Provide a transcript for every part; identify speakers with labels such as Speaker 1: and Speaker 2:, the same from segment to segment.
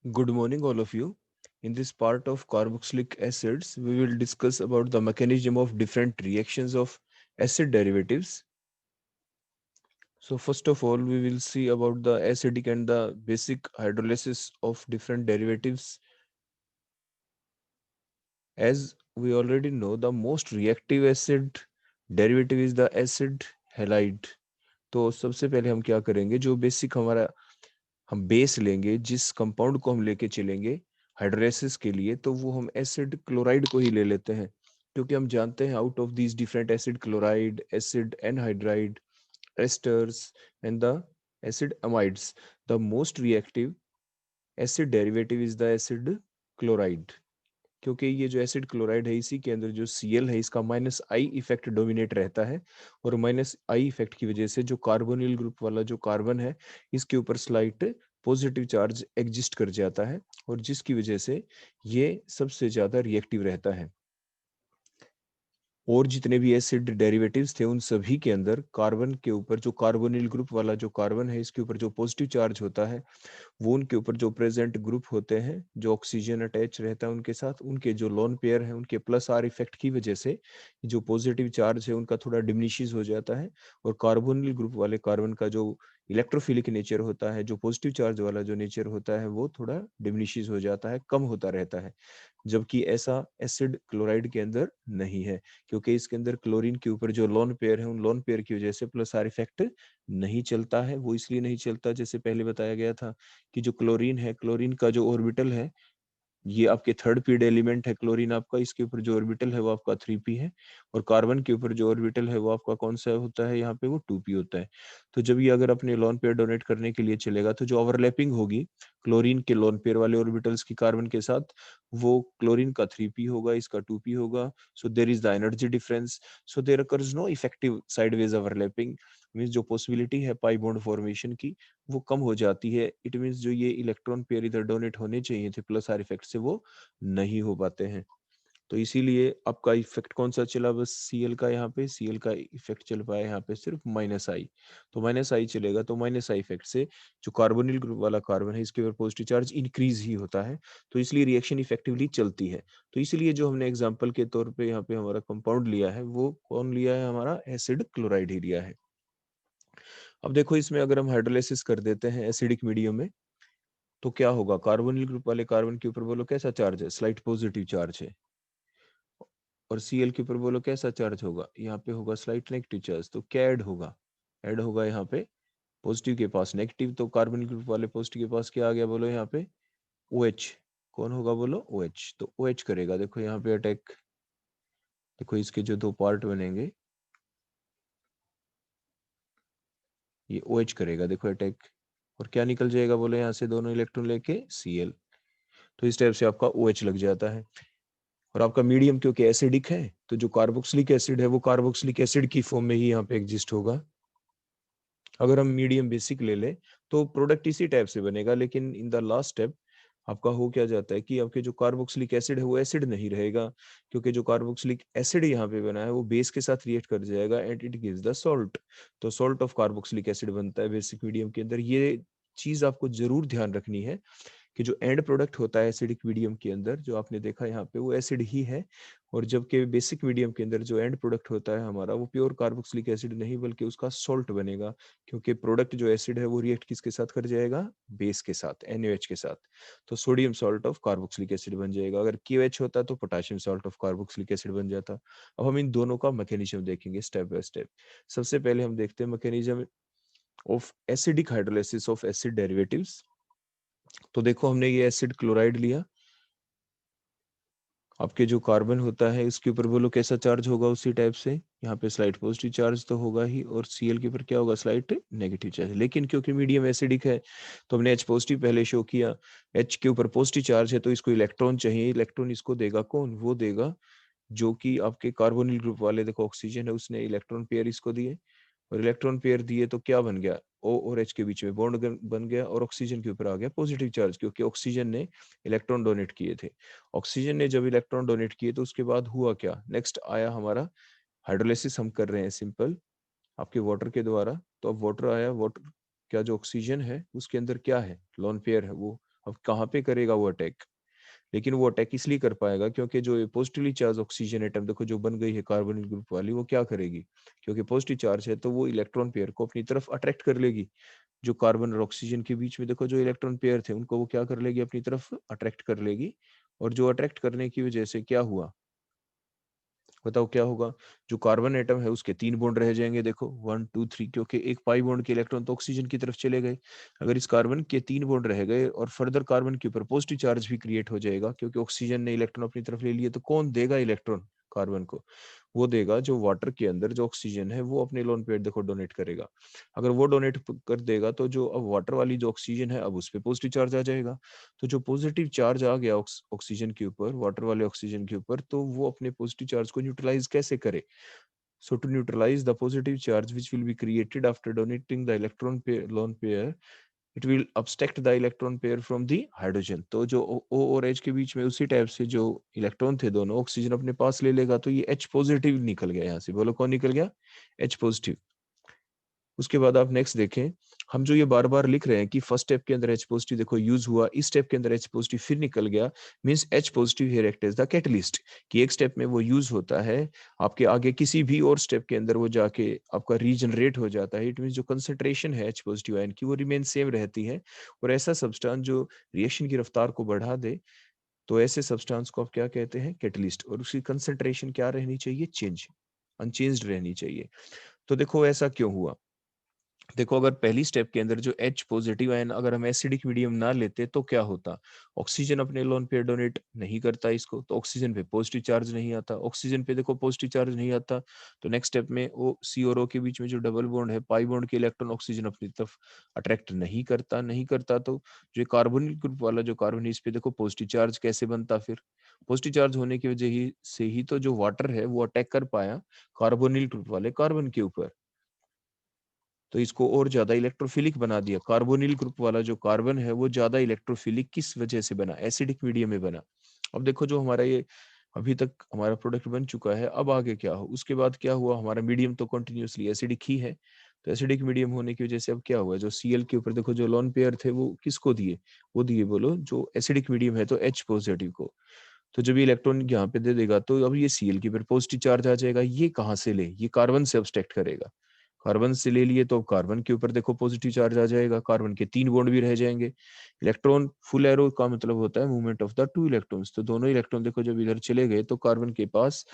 Speaker 1: Good morning, all of you. In this part of carboxylic acids, we will discuss about the mechanism of different reactions of acid derivatives. So first of all, we will see about the acidic and the basic hydrolysis of different derivatives. As we already know, the most reactive acid derivative is the acid halide. तो सबसे पहले हम क्या करेंगे, जो basic हमारा हम base लेंगे, जिस कंपाउंड को हम लेके चलेंगे हाइड्रोलाइसिस के लिए, तो वो हम एसिड क्लोराइड को ही ले लेते हैं, क्योंकि हम जानते हैं out of these different acid chloride, acid anhydride, asters and the acid amides, the most reactive acid derivative is the acid chloride. क्योंकि ये जो एसिड क्लोराइड है, इसी के अंदर जो Cl है, इसका माइनस आई इफेक्ट डोमिनेट रहता है, और माइनस आई इफेक्ट की वजह से जो कार्बोनिल ग्रुप वाला जो कार्बन है, इसके ऊपर स्लाइट पॉजिटिव चार्ज एग्जिस्ट कर जाता है, और जिसकी वजह से ये सबसे ज्यादा रिएक्टिव रहता है। और जितने भी एसिड डेरिवेटिव्स थे, उन सभी के अंदर कार्बन के ऊपर जो कार्बोनिल ग्रुप वाला जो कार्बन है, इसके ऊपर जो पॉजिटिव चार्ज होता है, वो उनके ऊपर जो प्रेजेंट ग्रुप होते हैं, जो ऑक्सीजन अटैच रहता है उनके साथ, उनके जो लोन पेयर है, उनके प्लस आर इफेक्ट की वजह से जो पॉजिटिव चार्ज है उनका थोड़ा डिमिनिशिस हो जाता है, और कार्बोनिल ग्रुप वाले कार्बन का जो इलेक्ट्रोफिलिक नेचर होता है, जो पॉजिटिव चार्ज वाला जो नेचर होता है, वो थोड़ा डिमिनिशिस हो जाता है, कम होता रहता है। जबकि ऐसा एसिड क्लोराइड के अंदर नहीं है, क्योंकि इसके अंदर क्लोरीन के ऊपर जो लोन पेयर है, उन लोन पेयर की वजह से प्लस आर इफेक्ट नहीं चलता है। वो इसलिए नहीं चलता, जैसे पहले बताया गया था, कि जो क्लोरीन है, क्लोरीन का जो ऑर्बिटल है, ये आपके थर्ड पीड एलिमेंट है क्लोरीन आपका, इसके ऊपर जो ऑर्बिटल है वो आपका 3p है, और कार्बन के ऊपर जो ऑर्बिटल है वो आपका कौन सा होता है, यहाँ पे वो 2p होता है। तो जब ये अगर अपने लोन पेयर डोनेट करने के लिए चलेगा, तो जो ओवरलैपिंग होगी क्लोरीन के लोन पेयर वाले ऑर्बिटल्स की कार्बन के साथ, वो क्लोरीन का 3p होगा, इसका 2p होगा। So there is the energy difference, so there occurs no effective sideways overlapping, means जो पॉसिबिलिटी है पाई बॉन्ड फॉर्मेशन की, वो कम हो जाती है। इट मीन्स जो ये इलेक्ट्रॉन पेयर इधर डोनेट होने चाहिए थे प्लस आर इफेक्ट से, वो नहीं हो पाते हैं। तो इसीलिए आपका इफेक्ट कौन सा चला, बस Cl का, यहाँ पे Cl का इफेक्ट चल पाया यहाँ पे सिर्फ माइनस आई। तो माइनस आई चलेगा, तो माइनस आई इफेक्ट से जो कार्बोनिल ग्रुप वाला कार्बन है, इसके ऊपर पॉजिटिव चार्ज इंक्रीज ही होता है, तो इसलिए रिएक्शन इफेक्टिवली चलती है। तो इसलिए जो हमने एग्जाम्पल के तौर पे यहाँ पे हमारा कंपाउंड लिया है, वो कौन लिया है, हमारा एसिड क्लोराइड ही लिया है। अब देखो, इसमें अगर हम हाइड्रोलाइसिस कर देते हैं एसिडिक मीडियम में, तो क्या होगा, कार्बोनिल ग्रुप वाले कार्बन के ऊपर बोलो कैसा चार्ज है, स्लाइट पॉजिटिव चार्ज है, और Cl के ऊपर बोलो कैसा चार्ज होगा, यहाँ पे होगा स्लाइट नेगेटिव चार्ज। तो क्या ऐड होगा, ऐड होगा यहाँ पे पॉजिटिव के पास नेगेटिव, तो कार्बन ग्रुप वाले पॉजिटिव के पास क्या आ गया बोलो, यहाँ पे OH। कौन होगा बोलो, OH। तो OH करेगा, देखो यहाँ पे अटैक, देखो इसके जो दो पार्ट बनेंगे, ये OH करेगा, देखो अटैक, और क्या निकल जाएगा बोलो, यहाँ से दोनों इलेक्ट्रॉन लेके Cl। तो इस टाइप से आपका OH लग जाता है। और आपका मीडियम क्योंकि एसिडिक है, तो जो कार्बोक्सिलिक एसिड है, वो कार्बोक्सिलिक एसिड की फॉर्म में ही यहाँ पे एग्जिस्ट होगा। अगर हम मीडियम बेसिक ले ले, तो प्रोडक्ट इसी टाइप से बनेगा, लेकिन इन द लास्ट स्टेप आपका हो क्या जाता है, कि आपके जो कार्बोक्सिलिक एसिड है वो एसिड नहीं रहेगा, क्योंकि जो कार्बोक्सिलिक एसिड यहाँ पे बना है, वो बेस के साथ रिएक्ट कर जाएगा, and it gives the salt. तो सॉल्ट ऑफ कार्बोक्सिलिक एसिड बनता है बेसिक मीडियम के अंदर। ये चीज आपको जरूर ध्यान रखनी है, कि जो एंड प्रोडक्ट होता है एसिडिक मीडियम के अंदर, जो आपने देखा यहाँ पे, वो एसिड ही है। और जबकि बेसिक मीडियम के अंदर जो एंड प्रोडक्ट होता है हमारा, वो प्योर कार्बोक्सिलिक एसिड नहीं, बल्कि उसका सॉल्ट बनेगा, क्योंकि प्रोडक्ट जो एसिड है वो रिएक्ट किसके साथ कर जाएगा, बेस के साथ, NaOH के साथ। तो sodium salt of carboxylic acid बन जाएगा। अगर KOH होता तो potassium salt of carboxylic acid बन जाता। अब हम इन दोनों का मैकेनिज्म देखेंगे स्टेप बाय स्टेप। सबसे पहले हम देखते हैं mechanism of acidic hydrolysis of acid derivatives. तो देखो, हमने ये एसिड क्लोराइड लिया, आपके जो कार्बन होता है इसके ऊपर बोलो कैसा चार्ज होगा, उसी टाइप से यहाँ पे स्लाइट पॉजिटिव चार्ज तो होगा ही, और Cl के ऊपर क्या होगा, स्लाइट नेगेटिव चार्ज। लेकिन क्योंकि मीडियम एसिडिक है, तो हमने H पॉजिटिव पहले शो किया, H के ऊपर पॉजिटिव चार्ज है, तो इसको इलेक्ट्रॉन चाहिए। इलेक्ट्रॉन इसको देगा कौन, वो देगा जो कि आपके कार्बोनिल ग्रुप वाले, देखो ऑक्सीजन है, उसने इलेक्ट्रॉन पेयर इसको दिए, और इलेक्ट्रॉन पेयर दिए तो क्या बन गया, O और H के बीच में बॉन्ड बन गया, और ऑक्सीजन के ऊपर आ गया पॉजिटिव चार्ज, क्योंकि ऑक्सीजन ने इलेक्ट्रॉन डोनेट किए थे। ऑक्सीजन ने जब इलेक्ट्रॉन डोनेट किए, तो उसके बाद हुआ क्या, नेक्स्ट आया हमारा हाइड्रोलिसिस। हम कर रहे हैं सिंपल आपके वाटर के द्वारा। तो अब वाटर आया, वाटर क्या, जो ऑक्सीजन है उसके अंदर क्या है, लोन पेयर है, वो अब कहाँ पे करेगा वो अटैक? लेकिन वो अटैक इसलिए कर पाएगा क्योंकि जो ये पॉजिटिवली चार्ज ऑक्सीजन एटम देखो जो बन गई है कार्बोनिल ग्रुप वाली, वो क्या करेगी? क्योंकि पॉजिटिव चार्ज है तो वो इलेक्ट्रॉन पेयर को अपनी तरफ अट्रैक्ट कर लेगी। जो कार्बन और ऑक्सीजन के बीच में देखो जो इलेक्ट्रॉन पेयर थे उनको वो क्या कर लेगी? अपनी तरफ अट्रैक्ट कर लेगी। और जो अट्रैक्ट करने की वजह से क्या हुआ? बताओ क्या होगा? जो कार्बन एटम है उसके 3 बॉन्ड रह जाएंगे, देखो 1 2 3, क्योंकि एक पाई बॉन्ड के इलेक्ट्रॉन तो ऑक्सीजन की तरफ चले गए। अगर इस कार्बन के 3 बॉन्ड रह गए और फर्दर कार्बन के ऊपर पॉजिटिव चार्ज भी क्रिएट हो जाएगा, क्योंकि ऑक्सीजन ने इलेक्ट्रॉन अपनी तरफ ले लिए, तो कौन देगा इलेक्ट्रॉन कार्बन को? वो देगा जो वाटर के अंदर जो ऑक्सीजन है वो अपने लोन पेयर देखो डोनेट करेगा। अगर वो डोनेट कर देगा तो जो अब वाटर वाली जो ऑक्सीजन है अब उस पर पॉजिटिव चार्ज आ जाएगा। तो जो पॉजिटिव चार्ज आ गया ऑक्सीजन के ऊपर, वाटर वाले ऑक्सीजन के ऊपर, तो वो अपने पॉजिटिव चार्ज को न्यूट्रलाइज कैसे करे? So to neutralize the positive charge which will be created after donating the electron pair, lone pair, it will abstract the electron pair from the hydrogen. तो जो O और H के बीच में उसी type से जो इलेक्ट्रॉन थे दोनों, ऑक्सीजन अपने पास ले लेगा, तो ये H पॉजिटिव निकल गया यहाँ से। बोलो कौन निकल गया? H positive. उसके बाद आप नेक्स्ट देखें, हम जो ये बार बार लिख रहे हैं कि फर्स्ट स्टेप के अंदर एच पॉजिटिव देखो यूज हुआ, इस स्टेप के अंदर एच पॉजिटिव फिर निकल गया, means H positive here act as the catalyst. कि एक स्टेप में वो यूज होता है, आपके आगे किसी भी और स्टेप के अंदर वो जाके आपका रीजनरेट हो जाता है। इट मीन जो कंसेंट्रेशन है एच पॉजिटिव आयन की वो रिमेन सेम रहती है। और ऐसा सब्सटेंस जो रिएक्शन की रफ्तार को बढ़ा दे, तो ऐसे सब्सटेंस को आप क्या कहते हैं? कैटलिस्ट। और उसकी कंसेंट्रेशन क्या रहनी चाहिए? चेंज, अनचेंज्ड रहनी चाहिए। तो देखो ऐसा क्यों हुआ? देखो अगर पहली स्टेप के अंदर जो H पॉजिटिव आयन अगर हम एसिडिक मीडियम ना लेते तो क्या होता? ऑक्सीजन अपने लोन पेयर डोनेट नहीं करता इसको, तो ऑक्सीजन पे पॉजिटिव चार्ज नहीं आता। ऑक्सीजन पे देखो पॉजिटिव चार्ज नहीं आता, तो नेक्स्ट स्टेप में ओ सी और ओ के बीच में जो डबल बॉन्ड है, पाई बॉन्ड के इलेक्ट्रॉन ऑक्सीजन अपनी तरफ अट्रैक्ट नहीं करता। तो जो कार्बोनिल ग्रुप वाला जो कार्बन है इस पे देखो पॉजिटिव चार्ज कैसे बनता? फिर पॉजिटिव चार्ज होने की वजह ही से ही तो जो वाटर है वो अटैक कर पाया कार्बोनिल ग्रुप वाले कार्बन के ऊपर, तो इसको और ज्यादा इलेक्ट्रोफिलिक बना दिया। कार्बोनिल ग्रुप वाला जो कार्बन है वो ज्यादा इलेक्ट्रोफिलिक किस वजह से बना? एसिडिक मीडियम में बना। अब देखो जो हमारा ये अभी तक हमारा प्रोडक्ट बन चुका है, अब आगे क्या हो? उसके बाद क्या हुआ? हमारा मीडियम तो कंटिन्यूअसली एसिडिक ही है। तो एसिडिक मीडियम होने की वजह से अब क्या हुआ? जो Cl के ऊपर देखो जो लोन पेयर थे वो किसको दिए? वो दिए बोलो जो एसिडिक मीडियम है तो H पॉजिटिव को। तो जब ये इलेक्ट्रॉन यहाँ पे दे देगा तो अब ये Cl के ऊपर पॉजिटिव चार्ज आ जाएगा। ये कहाँ से ले? ये कार्बन से अब्स्ट्रैक्ट करेगा। कार्बन से ले लिए तो कार्बन के ऊपर देखो पॉजिटिव चार्ज आ जाएगा, कार्बन के 3 बॉन्ड भी रह जाएंगे। इलेक्ट्रॉन फुल एरो का मतलब होता है मूवमेंट ऑफ द 2 इलेक्ट्रॉन्स। तो दोनों इलेक्ट्रॉन देखो जब इधर चले गए तो कार्बन के पास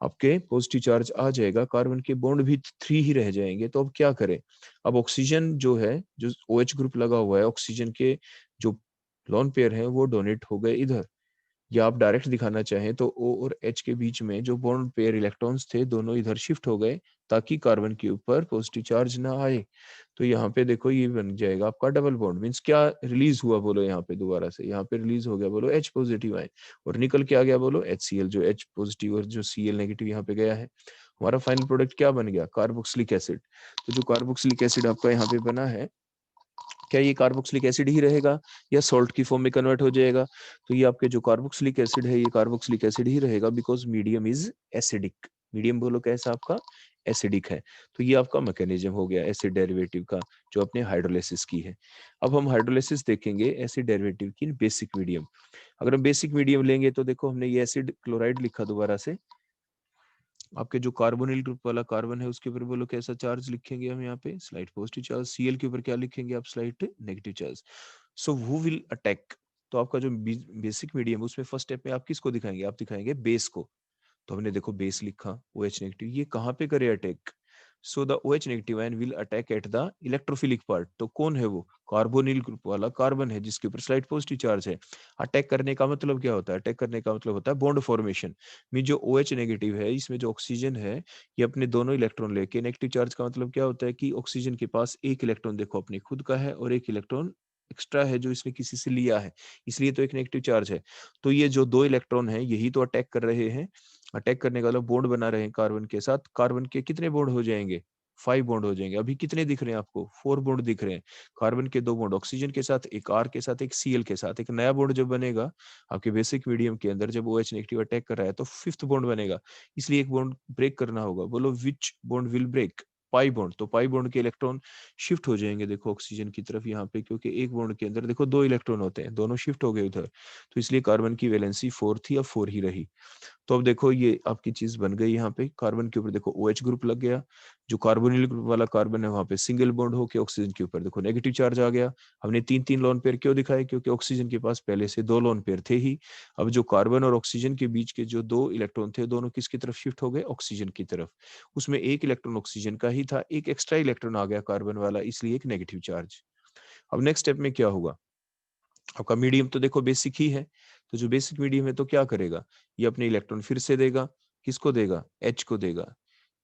Speaker 1: आपके पॉजिटिव चार्ज आ जाएगा, कार्बन के बॉन्ड भी 3 ही रह जाएंगे। तो अब क्या करें? अब ऑक्सीजन जो है, जो OH ग्रुप लगा हुआ है, ऑक्सीजन के जो लोन पेयर है वो डोनेट हो गए इधर। या आप डायरेक्ट दिखाना चाहें तो O और H के बीच में जो बॉन्ड पेयर इलेक्ट्रॉन्स थे दोनों इधर शिफ्ट हो गए, ताकि कार्बन के ऊपर पॉजिटिव चार्ज ना आए। तो यहाँ पे देखो ये बन जाएगा आपका डबल बॉन्ड। मीन्स क्या रिलीज हुआ बोलो? यहाँ पे दोबारा से यहाँ पे रिलीज हो गया बोलो H पॉजिटिव आए, और निकल के आ गया बोलो HCl, जो H पॉजिटिव और जो Cl नेगेटिव यहाँ पे गया है। हमारा फाइनल प्रोडक्ट क्या बन गया? Carboxylic acid. तो जो कार्बोक्सिलिक एसिड आपका यहाँ पे बना है, क्या ये कार्बोक्सिलिक एसिड ही रहेगा या सॉल्ट की फॉर्म में कन्वर्ट हो जाएगा? तो ये आपके जो कार्बोक्सिलिक एसिड है ये कार्बोक्सिलिक एसिड ही रहेगा, because medium is acidic. Medium बोलो कैसा आपका? एसिडिक है। तो ये आपका मैकेनिज्म हो गया एसिड डेरिवेटिव का, जो अपने हाइड्रोलिसिस की है। अब हम हाइड्रोलिसिस देखेंगे एसिड डेरिवेटिव की बेसिक मीडियम। अगर हम बेसिक मीडियम लेंगे तो देखो हमने ये एसिड क्लोराइड लिखा दोबारा से। आपके जो कार्बोनिल ग्रुप वाला कार्बन है उसके ऊपर बोलो कैसा चार्ज लिखेंगे हम यहाँ पे? Slight positive charge. Cl के ऊपर क्या लिखेंगे आप? Slight negative charge. So who will attack? तो आपका जो बेसिक मीडियम उसमें फर्स्ट स्टेप में आप किसको दिखाएंगे? आप दिखाएंगे बेस को। तो हमने देखो बेस लिखा OH नेगेटिव, ये कहाँ पे करे attack? So the OH negative ion will attack at the electrophilic part. तो कौन है वो? कार्बोनिल ग्रुप वाला कार्बन है जिसके ऊपर स्लाइट पॉजिटिव चार्ज है। अटैक करने का मतलब क्या होता है? अटैक करने का मतलब होता है बॉन्ड फॉर्मेशन। मीन जो OH नेगेटिव है इसमें जो ऑक्सीजन है ये अपने दोनों इलेक्ट्रॉन लेके, नेगेटिव चार्ज का मतलब क्या होता है कि ऑक्सीजन के पास एक इलेक्ट्रॉन देखो अपने खुद का है और एक इलेक्ट्रॉन एक्स्ट्रा है जो इसने किसी से लिया है, इसलिए तो एक नेगेटिव चार्ज है। तो ये जो 2 इलेक्ट्रॉन है यही तो अटैक कर रहे हैं। अटैक करने का मतलब बॉन्ड बना रहे हैं कार्बन के साथ। कार्बन के कितने बॉन्ड हो जाएंगे? 5 बॉन्ड हो जाएंगे। अभी कितने दिख रहे हैं आपको? 4 बॉन्ड दिख रहे हैं। कार्बन के 2 बॉन्ड ऑक्सीजन के साथ, एक R के साथ, एक Cl के साथ। एक नया बॉन्ड जब बनेगा आपके बेसिक मीडियम के अंदर, जब OH नेगेटिव अटैक कर रहा है तो 5th बॉन्ड बनेगा, इसलिए एक बॉन्ड ब्रेक करना होगा। बोलो which bond will break? Pi bond, तो पाई बॉन्ड के इलेक्ट्रॉन शिफ्ट हो जाएंगे देखो ऑक्सीजन की तरफ यहाँ पे, क्योंकि एक बॉन्ड के अंदर देखो 2 इलेक्ट्रॉन होते हैं, दोनों शिफ्ट हो गए उधर, तो इसलिए कार्बन की वैलेंसी 4 थी, अब 4 ही रही। तो अब देखो ये आपकी चीज बन गई, यहाँ पे कार्बन के ऊपर देखो OH ग्रुप लग गया, जो कार्बोनिल ग्रुप वाला कार्बन है वहां पे सिंगल बॉन्ड होके ऑक्सीजन के ऊपर देखो नेगेटिव चार्ज आ गया। हमने 3-3 लोन पेयर क्यों दिखाए, क्योंकि ऑक्सीजन के पास पहले से 2 लोन पेयर थे ही। अब जो कार्बन और ऑक्सीजन के बीच के जो 2 इलेक्ट्रॉन थे, दोनों किसकी तरफ शिफ्ट हो गए, ऑक्सीजन की तरफ। उसमें एक इलेक्ट्रॉन ऑक्सीजन का ही था, एक एक्स्ट्रा इलेक्ट्रॉन आ गया कार्बन वाला, इसलिए एक नेगेटिव चार्ज। अब नेक्स्ट स्टेप में क्या होगा, आपका मीडियम तो देखो बेसिक ही है, तो जो बेसिक मीडियम है तो क्या करेगा, ये अपने इलेक्ट्रॉन फिर से देगा, किसको देगा, H को देगा।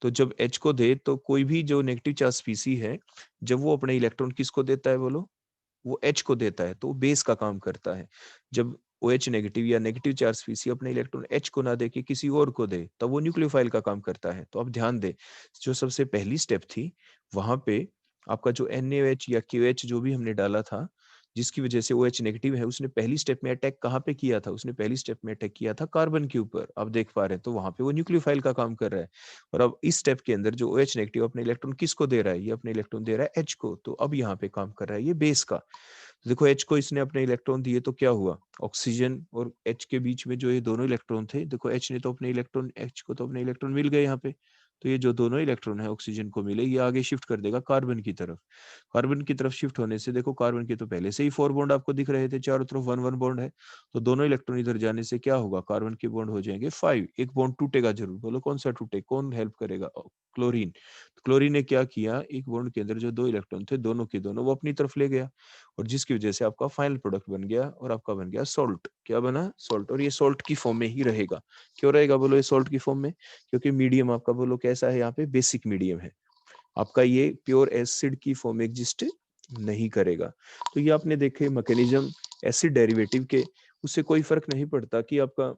Speaker 1: तो जब H को दे तो कोई भी जो नेगेटिव चार्ज स्पीसी है, जब वो अपने इलेक्ट्रॉन किसको देता है बोलो, वो H को देता है, तो वो बेस का काम करता है। जब OH नेगेटिव या नेगेटिव चार्ज स्पीसी अपने इलेक्ट्रॉन H को ना दे के किसी और को दे, तब वो न्यूक्लियोफाइल का काम करता है। तो अब ध्यान दे, जो सबसे पहली स्टेप थी वहां पे आपका जो NaOH या KOH जो भी हमने डाला था, जिसकी वजह से OH नेगेटिव है, उसने पहली स्टेप में अटैक कहाँ पे किया था, उसने पहली स्टेप में अटैक किया था कार्बन के ऊपर। अब देख पा रहे हैं, तो वहां पे वो न्यूक्लियोफाइल का काम कर रहा है। और अब इस स्टेप के अंदर जो OH नेगेटिव अपने इलेक्ट्रॉन किसको दे रहा है, ये अपने इलेक्ट्रॉन दे रहा है H को, तो अब यहाँ पे काम कर रहा है ये बेस का। तो देखो H को इसने अपने इलेक्ट्रॉन दिए, तो क्या हुआ, ऑक्सीजन और H के बीच में जो ये दोनों इलेक्ट्रॉन थे, देखो H ने तो अपने इलेक्ट्रॉन, H को तो अपने इलेक्ट्रॉन मिल गए यहाँ पे, तो ये जो दोनों इलेक्ट्रॉन है ऑक्सीजन को मिले, ये आगे शिफ्ट कर देगा कार्बन की तरफ। कार्बन की तरफ शिफ्ट होने से देखो कार्बन के तो पहले से ही 4 बॉन्ड आपको दिख रहे थे, चारों तरफ 1-1 बॉन्ड है, तो दोनों इलेक्ट्रॉन इधर जाने से क्या होगा, कार्बन के बॉन्ड हो जाएंगे 5, एक बॉन्ड टूटेगा जरूर, बोलो कौन सा टूटे, कौन हेल्प करेगा, क्लोरीन। तो क्लोरीन ने क्या किया, एक बॉन्ड के अंदर जो 2 इलेक्ट्रॉन थे, दोनों के दोनों वो अपनी तरफ ले गया, और जिसकी वजह से आपका फाइनल प्रोडक्ट बन गया, और आपका बन गया सॉल्ट। क्या बना, सॉल्ट, और ये सॉल्ट की फॉर्म में ही रहेगा। क्यों रहेगा बोलो ये सॉल्ट की फॉर्म में, क्योंकि मीडियम आपका बोलो कैसा है, यहाँ पे बेसिक मीडियम है, आपका ये प्योर एसिड की फॉर्म में एग्जिस्ट नहीं करेगा। तो ये आपने देखे मैकेनिज्म एसिड डेरिवेटिव के, उससे कोई फर्क नहीं पड़ता कि आपका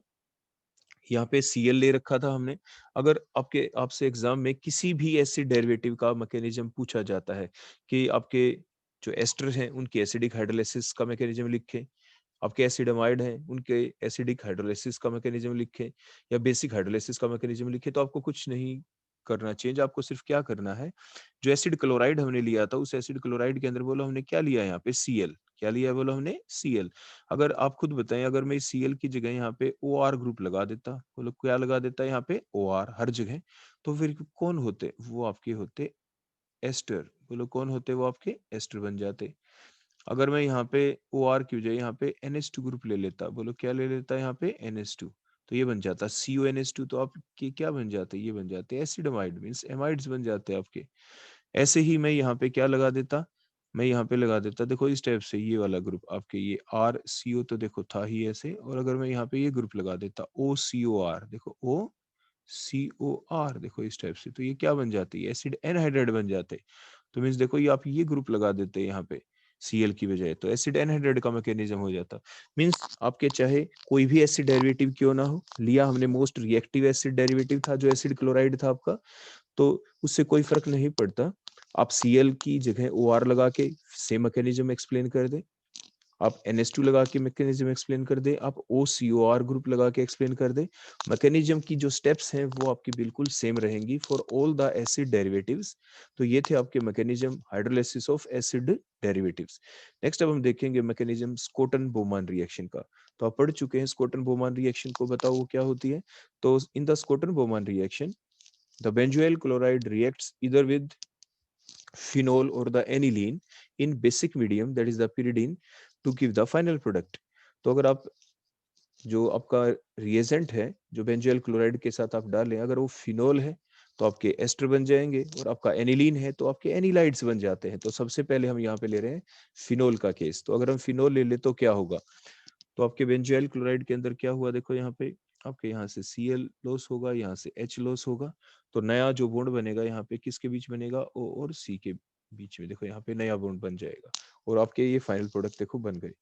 Speaker 1: यहाँ पे Cl ले रखा था हमने। अगर आपके आपसे एग्जाम में किसी भी एसिड डेरिवेटिव का मैकेनिज्म पूछा जाता है कि आपके जो एस्टर हैं उनके एसिडिक हाइड्रोलाइसिस का मैकेनिज्म लिखे, आपके एसिडमाइड हैं उनके एसिडिक हाइड्रोलाइसिस का मैकेनिज्म लिखे, या बेसिक हाइड्रोलाइसिस का मैकेनिज्म लिखे, तो आपको कुछ नहीं करना चेंज, आपको सिर्फ क्या करना है, जो एसिड क्लोराइड हमने लिया था, उस एसिड क्लोराइड के अंदर बोलो हमने क्या लिया है, यहाँ पे Cl, क्या लिया है बोलो हमने Cl। अगर आप खुद बताएं, अगर मैं इस Cl की जगह यहाँ पे OR ग्रुप लगा देता, बोलो क्या लगा देता है यहाँ पे OR हर जगह, तो फिर कौन होते वो, आपके होते एस्टर, बोलो कौन होते वो आपके एस्टर बन जाते। अगर मैं यहाँ पे OR की बजाय यहाँ पे NH2 ग्रुप ले लेता, बोलो क्या ले लेता है यहाँ पे NH2, तो ये बन जाता CONH2, तो आपके क्या बन जाते, ये बन जाते एसिडमाइड, मीन्स एमाइड्स बन जाते हैं आपके। ऐसे ही मैं यहाँ पे क्या लगा देता, मैं यहाँ पे लगा देता, देखो इस टाइप से ये वाला ग्रुप आपके, ये RCO तो देखो था ही ऐसे, और अगर मैं यहाँ पे ये ग्रुप लगा देता OCOR, देखो OCOR, देखो इस टाइप से, तो ये क्या बन जाती है, एसिड एनहाइड्राइड बन जाते। तो मीन्स देखो ये आप ये ग्रुप लगा देते हैं यहाँ पे Cl की बजाय, तो एसिड एनहाइड्राइड का मैकेनिज्म हो जाता। मीन्स आपके चाहे कोई भी एसिड डेरिवेटिव क्यों ना हो, लिया हमने मोस्ट रिएक्टिव एसिड डेरिवेटिव था जो एसिड क्लोराइड था आपका, तो उससे कोई फर्क नहीं पड़ता, आप Cl की जगह OR लगा के सेम मैकेनिज्म एक्सप्लेन कर दे, आप NH2 लगा के मैकेनिज्म एक्सप्लेन कर दे, आप OCOR ग्रुप लगा के एक्सप्लेन कर दे, मैकेनिज्म की जो स्टेप्स हैं वो आपकी बिल्कुल सेम रहेंगी for all the acid derivatives. तो ये थे आपके mechanism hydrolysis of acid derivatives. Next अब हम देखेंगे मैकेनिज्म स्कोटन बोमान रिएक्शन का। तो आप पढ़ चुके हैं स्कोटन बोमान रिएक्शन को, बताओ वो क्या होती है। तो in the Schotten Baumann reaction the benzoyl chloride reacts either with phenol or the aniline in basic medium, that is the pyridine, to give the final product। तो अगर आप जो आपका रिएजेंट है जो बेंजोइल क्लोराइड के साथ आप डालें, अगर वो फिनोल है तो आपके एस्टर बन जाएंगे, और आपका एनिलीन है तो आपके एनिलाइड्स बन जाते हैं। तो सबसे पहले हम यहाँ पे ले रहे हैं फिनोल का केस। तो अगर हम फिनोल ले ले तो क्या होगा, तो आपके बेंजोइल क्लोराइड के अंदर क्या हुआ, देखो यहाँ पे आपके यहाँ से Cl लॉस होगा, यहाँ से H लॉस होगा, तो नया जो बॉन्ड बनेगा यहाँ पे किसके बीच बनेगा, O और C के बीच में, देखो यहाँ पे नया बॉन्ड बन जाएगा, और आपके ये फाइनल प्रोडक्ट देखो बन गए,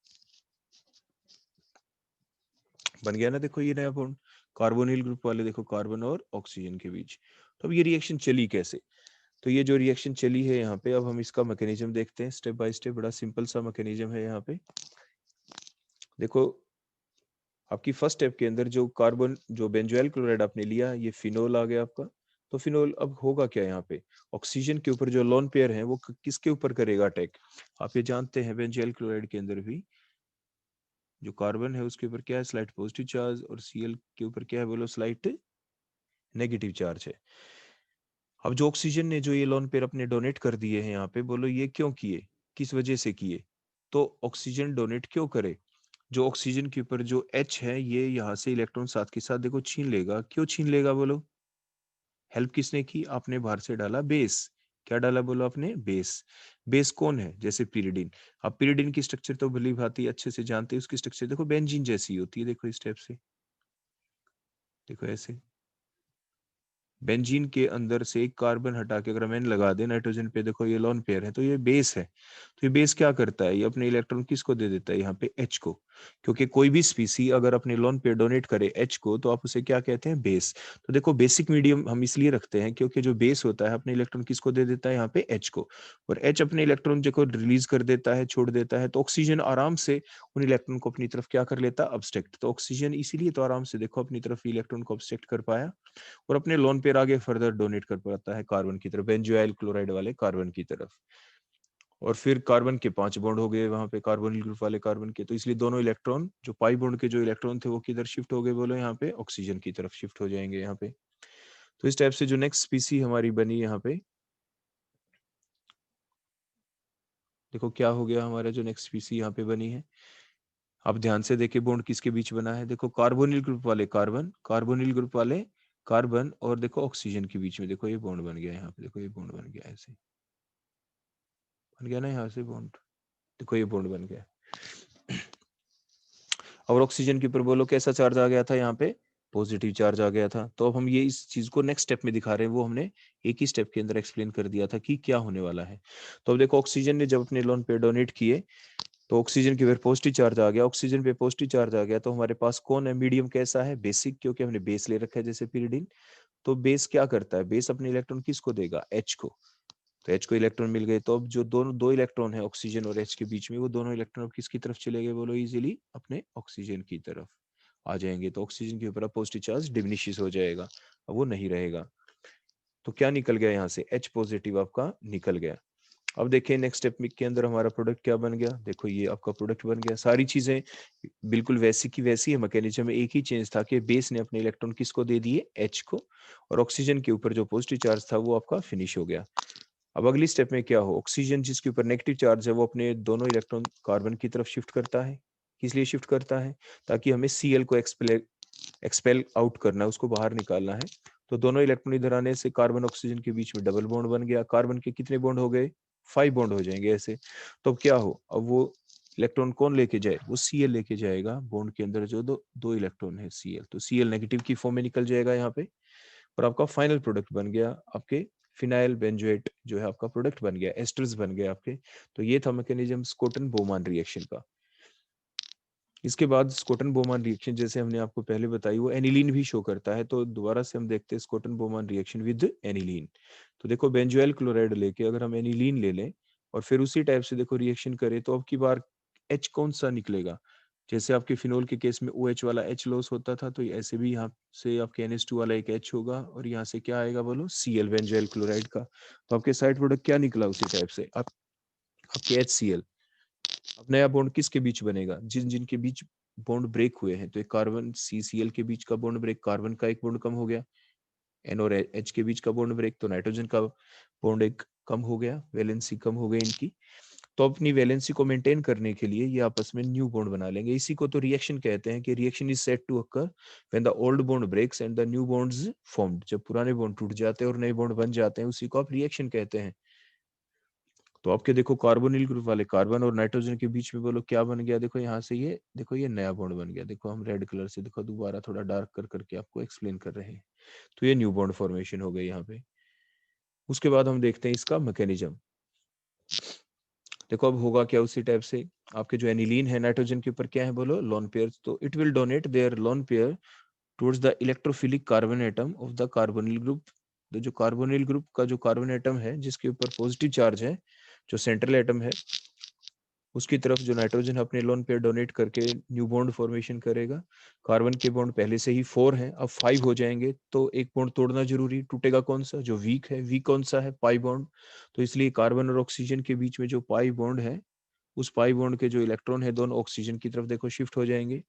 Speaker 1: बन गया ना, देखो ये नया बॉन्ड कार्बोनिल ग्रुप वाले, देखो कार्बन और ऑक्सीजन के बीच। तो अब ये रिएक्शन चली कैसे, तो ये जो रिएक्शन चली है यहाँ पे, अब हम इसका मैकेनिज्म देखते हैं स्टेप बाय स्टेप। बड़ा सिंपल सा मैकेनिज्म है यहाँ पे। देखो आपकी फर्स्ट स्टेप के अंदर जो कार्बन जो बेंजोइल क्लोराइड आपने लिया, ये फिनोल आ गया आपका, तो फिनोल अब होगा क्या यहाँ पे, ऑक्सीजन के ऊपर जो लोन पेयर है वो किसके ऊपर करेगा अटैक। आप ये जानते हैं बेंजोइल क्लोराइड के अंदर भी जो कार्बन है उसके ऊपर क्या है, स्लाइट पॉजिटिव चार्ज, और Cl के ऊपर क्या है बोलो, स्लाइट नेगेटिव चार्ज है। अब जो ऑक्सीजन ने जो ये लोन पेयर अपने डोनेट कर दिए हैं यहाँ पे, बोलो ये क्यों किए, किस वजह से किए। तो ऑक्सीजन डोनेट क्यों करे, जो ऑक्सीजन के ऊपर जो H है ये यहाँ से इलेक्ट्रॉन साथ के साथ देखो छीन लेगा, क्यों छीन लेगा बोलो, हेल्प किसने की, आपने बाहर से डाला बेस, क्या डाला बोलो आपने, बेस। बेस कौन है, जैसे पीरिडिन। अब पीरिडिन की स्ट्रक्चर तो भली भांति अच्छे से जानते हैं, उसकी स्ट्रक्चर देखो बेंजीन जैसी होती है, देखो इस टाइप से, देखो ऐसे। बेंजीन के अंदर से एक कार्बन हटा के अगर हम N लगा दें नाइट्रोजन पे, देखो ये लोन पेयर है, तो ये बेस है। तो ये बेस क्या करता है, ये अपने इलेक्ट्रॉन किसको दे देता है यहाँ पे, H को। क्योंकि कोई भी स्पीसी अगर अपने लोन पेयर डोनेट करे H को, तो आप उसे क्या कहते हैं, बेस। तो देखो बेसिक मीडियम हम इसलिए रखते हैं क्योंकि जो बेस होता है अपने इलेक्ट्रॉन किसको दे देता है यहाँ पे, H को। और H अपने इलेक्ट्रॉन जो रिलीज कर देता है, छोड़ देता है, तो ऑक्सीजन आराम से उन इलेक्ट्रॉन को अपनी तरफ क्या कर लेता, अब्स्ट्रैक्ट। तो ऑक्सीजन इसीलिए तो आराम से देखो अपनी तरफ इलेक्ट्रॉन को अब्स्ट्रैक्ट कर पाया और अपने लोन पेयर आगे फर्दर डोनेट कर पाता है कार्बन की तरफ, बेंजोइल क्लोराइड वाले कार्बन की तरफ। और फिर कार्बन के 5 बॉन्ड हो गए वहां पे कार्बोनिल ग्रुप वाले कार्बन के, तो इसलिए दोनों इलेक्ट्रॉन जो पाई बॉन्ड के जो इलेक्ट्रॉन थे वो किधर शिफ्ट हो गए बोलो, यहाँ पे ऑक्सीजन की तरफ शिफ्ट हो जाएंगे यहाँ पे। तो इस टाइप से जो नेक्स्ट स्पीसी हमारी बनी यहाँ पे, देखो क्या हो गया हमारा जो नेक्स्ट स्पीसी यहाँ पे बनी है। आप ध्यान से देखिए बॉन्ड किसके बीच बना है, देखो कार्बोनिल ग्रुप वाले कार्बन, कार्बोनिल ग्रुप वाले कार्बन, और देखो ऑक्सीजन के बीच में देखो ये बॉन्ड बन गया यहाँ पे, देखो ये बॉन्ड बन गया ऐसे, बन गया ना यहाँ से बॉन्ड, देखो ये बॉन्ड बन गया। और ऑक्सीजन के ऊपर बोलो कैसा चार्ज आ गया था यहाँ पे, पॉजिटिव चार्ज आ गया था। तो अब हम ये इस चीज को नेक्स्ट स्टेप में दिखा रहे हैं, वो हमने एक ही स्टेप के अंदर एक्सप्लेन कर दिया था कि क्या होने वाला है। तो अब देखो ऑक्सीजन ने जब अपने लोन पे डोनेट किए, तो ऑक्सीजन के ऊपर पॉजिटिव चार्ज आ गया, ऑक्सीजन पे पॉजिटिव चार्ज आ गया, तो हमारे पास कौन है, मीडियम कैसा है, बेसिक, क्योंकि हमने बेस ले रखा है जैसे पीरिडिन। तो बेस क्या करता है, बेस अपने इलेक्ट्रॉन किसको देगा, H को। तो H को इलेक्ट्रॉन मिल गए, तो अब जो दोनों दो इलेक्ट्रॉन है ऑक्सीजन और H के बीच में, वो दोनों इलेक्ट्रॉन अब किसकी तरफ चले गए बोलो, इजीली अपने ऑक्सीजन की तरफ आ जाएंगे। तो ऑक्सीजन के ऊपर पॉजिटिव चार्ज डिमिनिश हो जाएगा, अब वो नहीं रहेगा। तो क्या निकल गया यहाँ से, H पॉजिटिव आपका निकल गया। अब देखिए नेक्स्ट स्टेप के अंदर हमारा प्रोडक्ट क्या बन गया, देखो ये आपका प्रोडक्ट बन गया। सारी चीजें बिल्कुल वैसी की वैसी है, मैकेनिज्म में एक ही चेंज था कि बेस ने अपने इलेक्ट्रॉन किसको दे दिए, H को, और ऑक्सीजन के ऊपर जो पॉजिटिव चार्ज था वो आपका फिनिश हो गया। अब अगली स्टेप में क्या हो, ऑक्सीजन जिसके ऊपर नेगेटिव चार्ज है वो अपने दोनों इलेक्ट्रॉन कार्बन की तरफ शिफ्ट करता है। किस लिए शिफ्ट करता है, ताकि हमें Cl को एक्सपेल आउट करना है, उसको बाहर निकालना है। तो दोनों इलेक्ट्रॉन इधर आने से कार्बन ऑक्सीजन के बीच में डबल बॉन्ड बन गया, कार्बन के कितने बॉन्ड हो गए, 5 बॉन्ड हो जाएंगे ऐसे। तो अब क्या हो, अब वो इलेक्ट्रॉन कौन लेके जाए, वो Cl लेके जाएगा बॉन्ड के अंदर जो दो दो इलेक्ट्रॉन है Cl, तो Cl नेगेटिव की फॉर्म में निकल जाएगा यहाँ पे। और आपका फाइनल प्रोडक्ट बन गया आपके फिनाइल बेंजोएट, जो है आपका प्रोडक्ट बन गया, एस्टर्स बन गए आपके। तो ये था मैकेनिज्म स्कोटन बोमान रिएक्शन का। इसके बाद स्कोटन बोमान रिएक्शन जैसे हमने आपको पहले बताई वो एनिलीन भी शो करता है। तो दोबारा से हम देखते हैं स्कोटन बोमान रिएक्शन विद एनिलीन। तो देखो बेंजोइल क्लोराइड लेके अगर हम एनिलीन ले लें और फिर उसी टाइप से देखो रिएक्शन करें, तो अब की बार H कौन सा निकलेगा, जैसे आपके फिनोल के केस में OH वाला H लॉस होता था, तो ऐसे भी यहाँ से आपके NH2 वाला एक H होगा, और यहाँ से क्या आएगा बोलो, Cl बेंजोइल क्लोराइड का। तो आपके साइड प्रोडक्ट क्या निकला उसी टाइप से, आपके HCl। अब नया बॉन्ड किसके बीच बनेगा, जिन जिनके बीच बॉन्ड ब्रेक हुए हैं, तो एक कार्बन CCl के बीच का बॉन्ड ब्रेक, कार्बन का एक बॉन्ड कम हो गया, N और H के बीच का बॉन्ड ब्रेक, तो नाइट्रोजन का बॉन्ड एक कम हो गया, वैलेंसी कम हो गई इनकी। तो अपनी वैलेंसी को मेंटेन करने के लिए ये आपस में न्यू बॉन्ड बना लेंगे। इसी को तो रिएक्शन कहते हैं कि reaction is set to occur when the old bond breaks and the new bonds formed. जब पुराने बॉन्ड टूट जाते हैं और नए बॉन्ड बन जाते हैं, उसी को आप रिएक्शन कहते हैं। तो आपके देखो कार्बोनिल ग्रुप वाले कार्बन और नाइट्रोजन के बीच में बोलो क्या बन गया, देखो यहाँ से ये देखो ये नया बॉन्ड बन गया। देखो हम रेड कलर से देखो दोबारा थोड़ा डार्क कर करके आपको एक्सप्लेन कर रहे हैं। तो ये न्यू बॉन्ड फॉर्मेशन हो गई यहाँ पे। उसके बाद हम देखते हैं इसका मैकेनिज्म। देखो अब होगा क्या उसी टाइप से, आपके जो एनिलीन है नाइट्रोजन के ऊपर क्या है बोलो, लोन पेयर। तो it will donate there lone pair towards the electrophilic carbon atom of the carbonyl group. तो जो कार्बोनिल ग्रुप का जो कार्बन एटम है जिसके ऊपर पॉजिटिव चार्ज है, जो सेंट्रल एटम है, उसकी तरफ जो नाइट्रोजन अपने लोन पेयर डोनेट करके न्यू बॉन्ड फॉर्मेशन करेगा। कार्बन के बॉन्ड पहले से ही 4 हैं, अब 5 हो जाएंगे, तो एक बॉन्ड तोड़ना जरूरी। टूटेगा कौन सा? जो वीक है। वीक कौन सा है? Pi bond. तो इसलिए कार्बन और ऑक्सीजन के बीच में जो पाई बॉन्ड है, उस पाई बॉन्ड के जो इलेक्ट्रॉन है दोनों ऑक्सीजन की तरफ देखो शिफ्ट हो जाएंगे।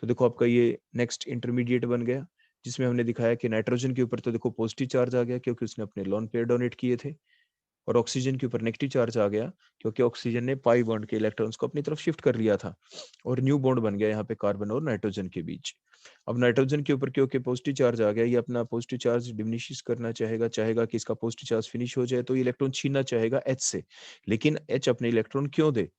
Speaker 1: तो देखो आपका ये नेक्स्ट इंटरमीडिएट बन गया, जिसमें हमने दिखाया कि नाइट्रोजन के ऊपर तो देखो पॉजिटिव चार्ज आ गया क्योंकि उसने अपने लोन पेयर डोनेट किए थे, और ऑक्सीजन के ऊपर नेगेटिव चार्ज आ गया क्योंकि ऑक्सीजन ने पाई बॉन्ड के इलेक्ट्रॉन्स को अपनी तरफ शिफ्ट कर लिया था, और न्यू बॉन्ड बन गया यहाँ पे कार्बन और नाइट्रोजन के बीच। अब नाइट्रोजन के ऊपर क्योंकि पॉजिटिव चार्ज आ गया, ये अपना पॉजिटिव चार्ज डिमिनिश करना चाहेगा, चाहेगा कि इसका पॉजिटिव चार्ज फिनिश हो जाए, तो ये इलेक्ट्रॉन छीनना चाहेगा एच से। लेकिन एच अपने इलेक्ट्रॉन क्यों दे?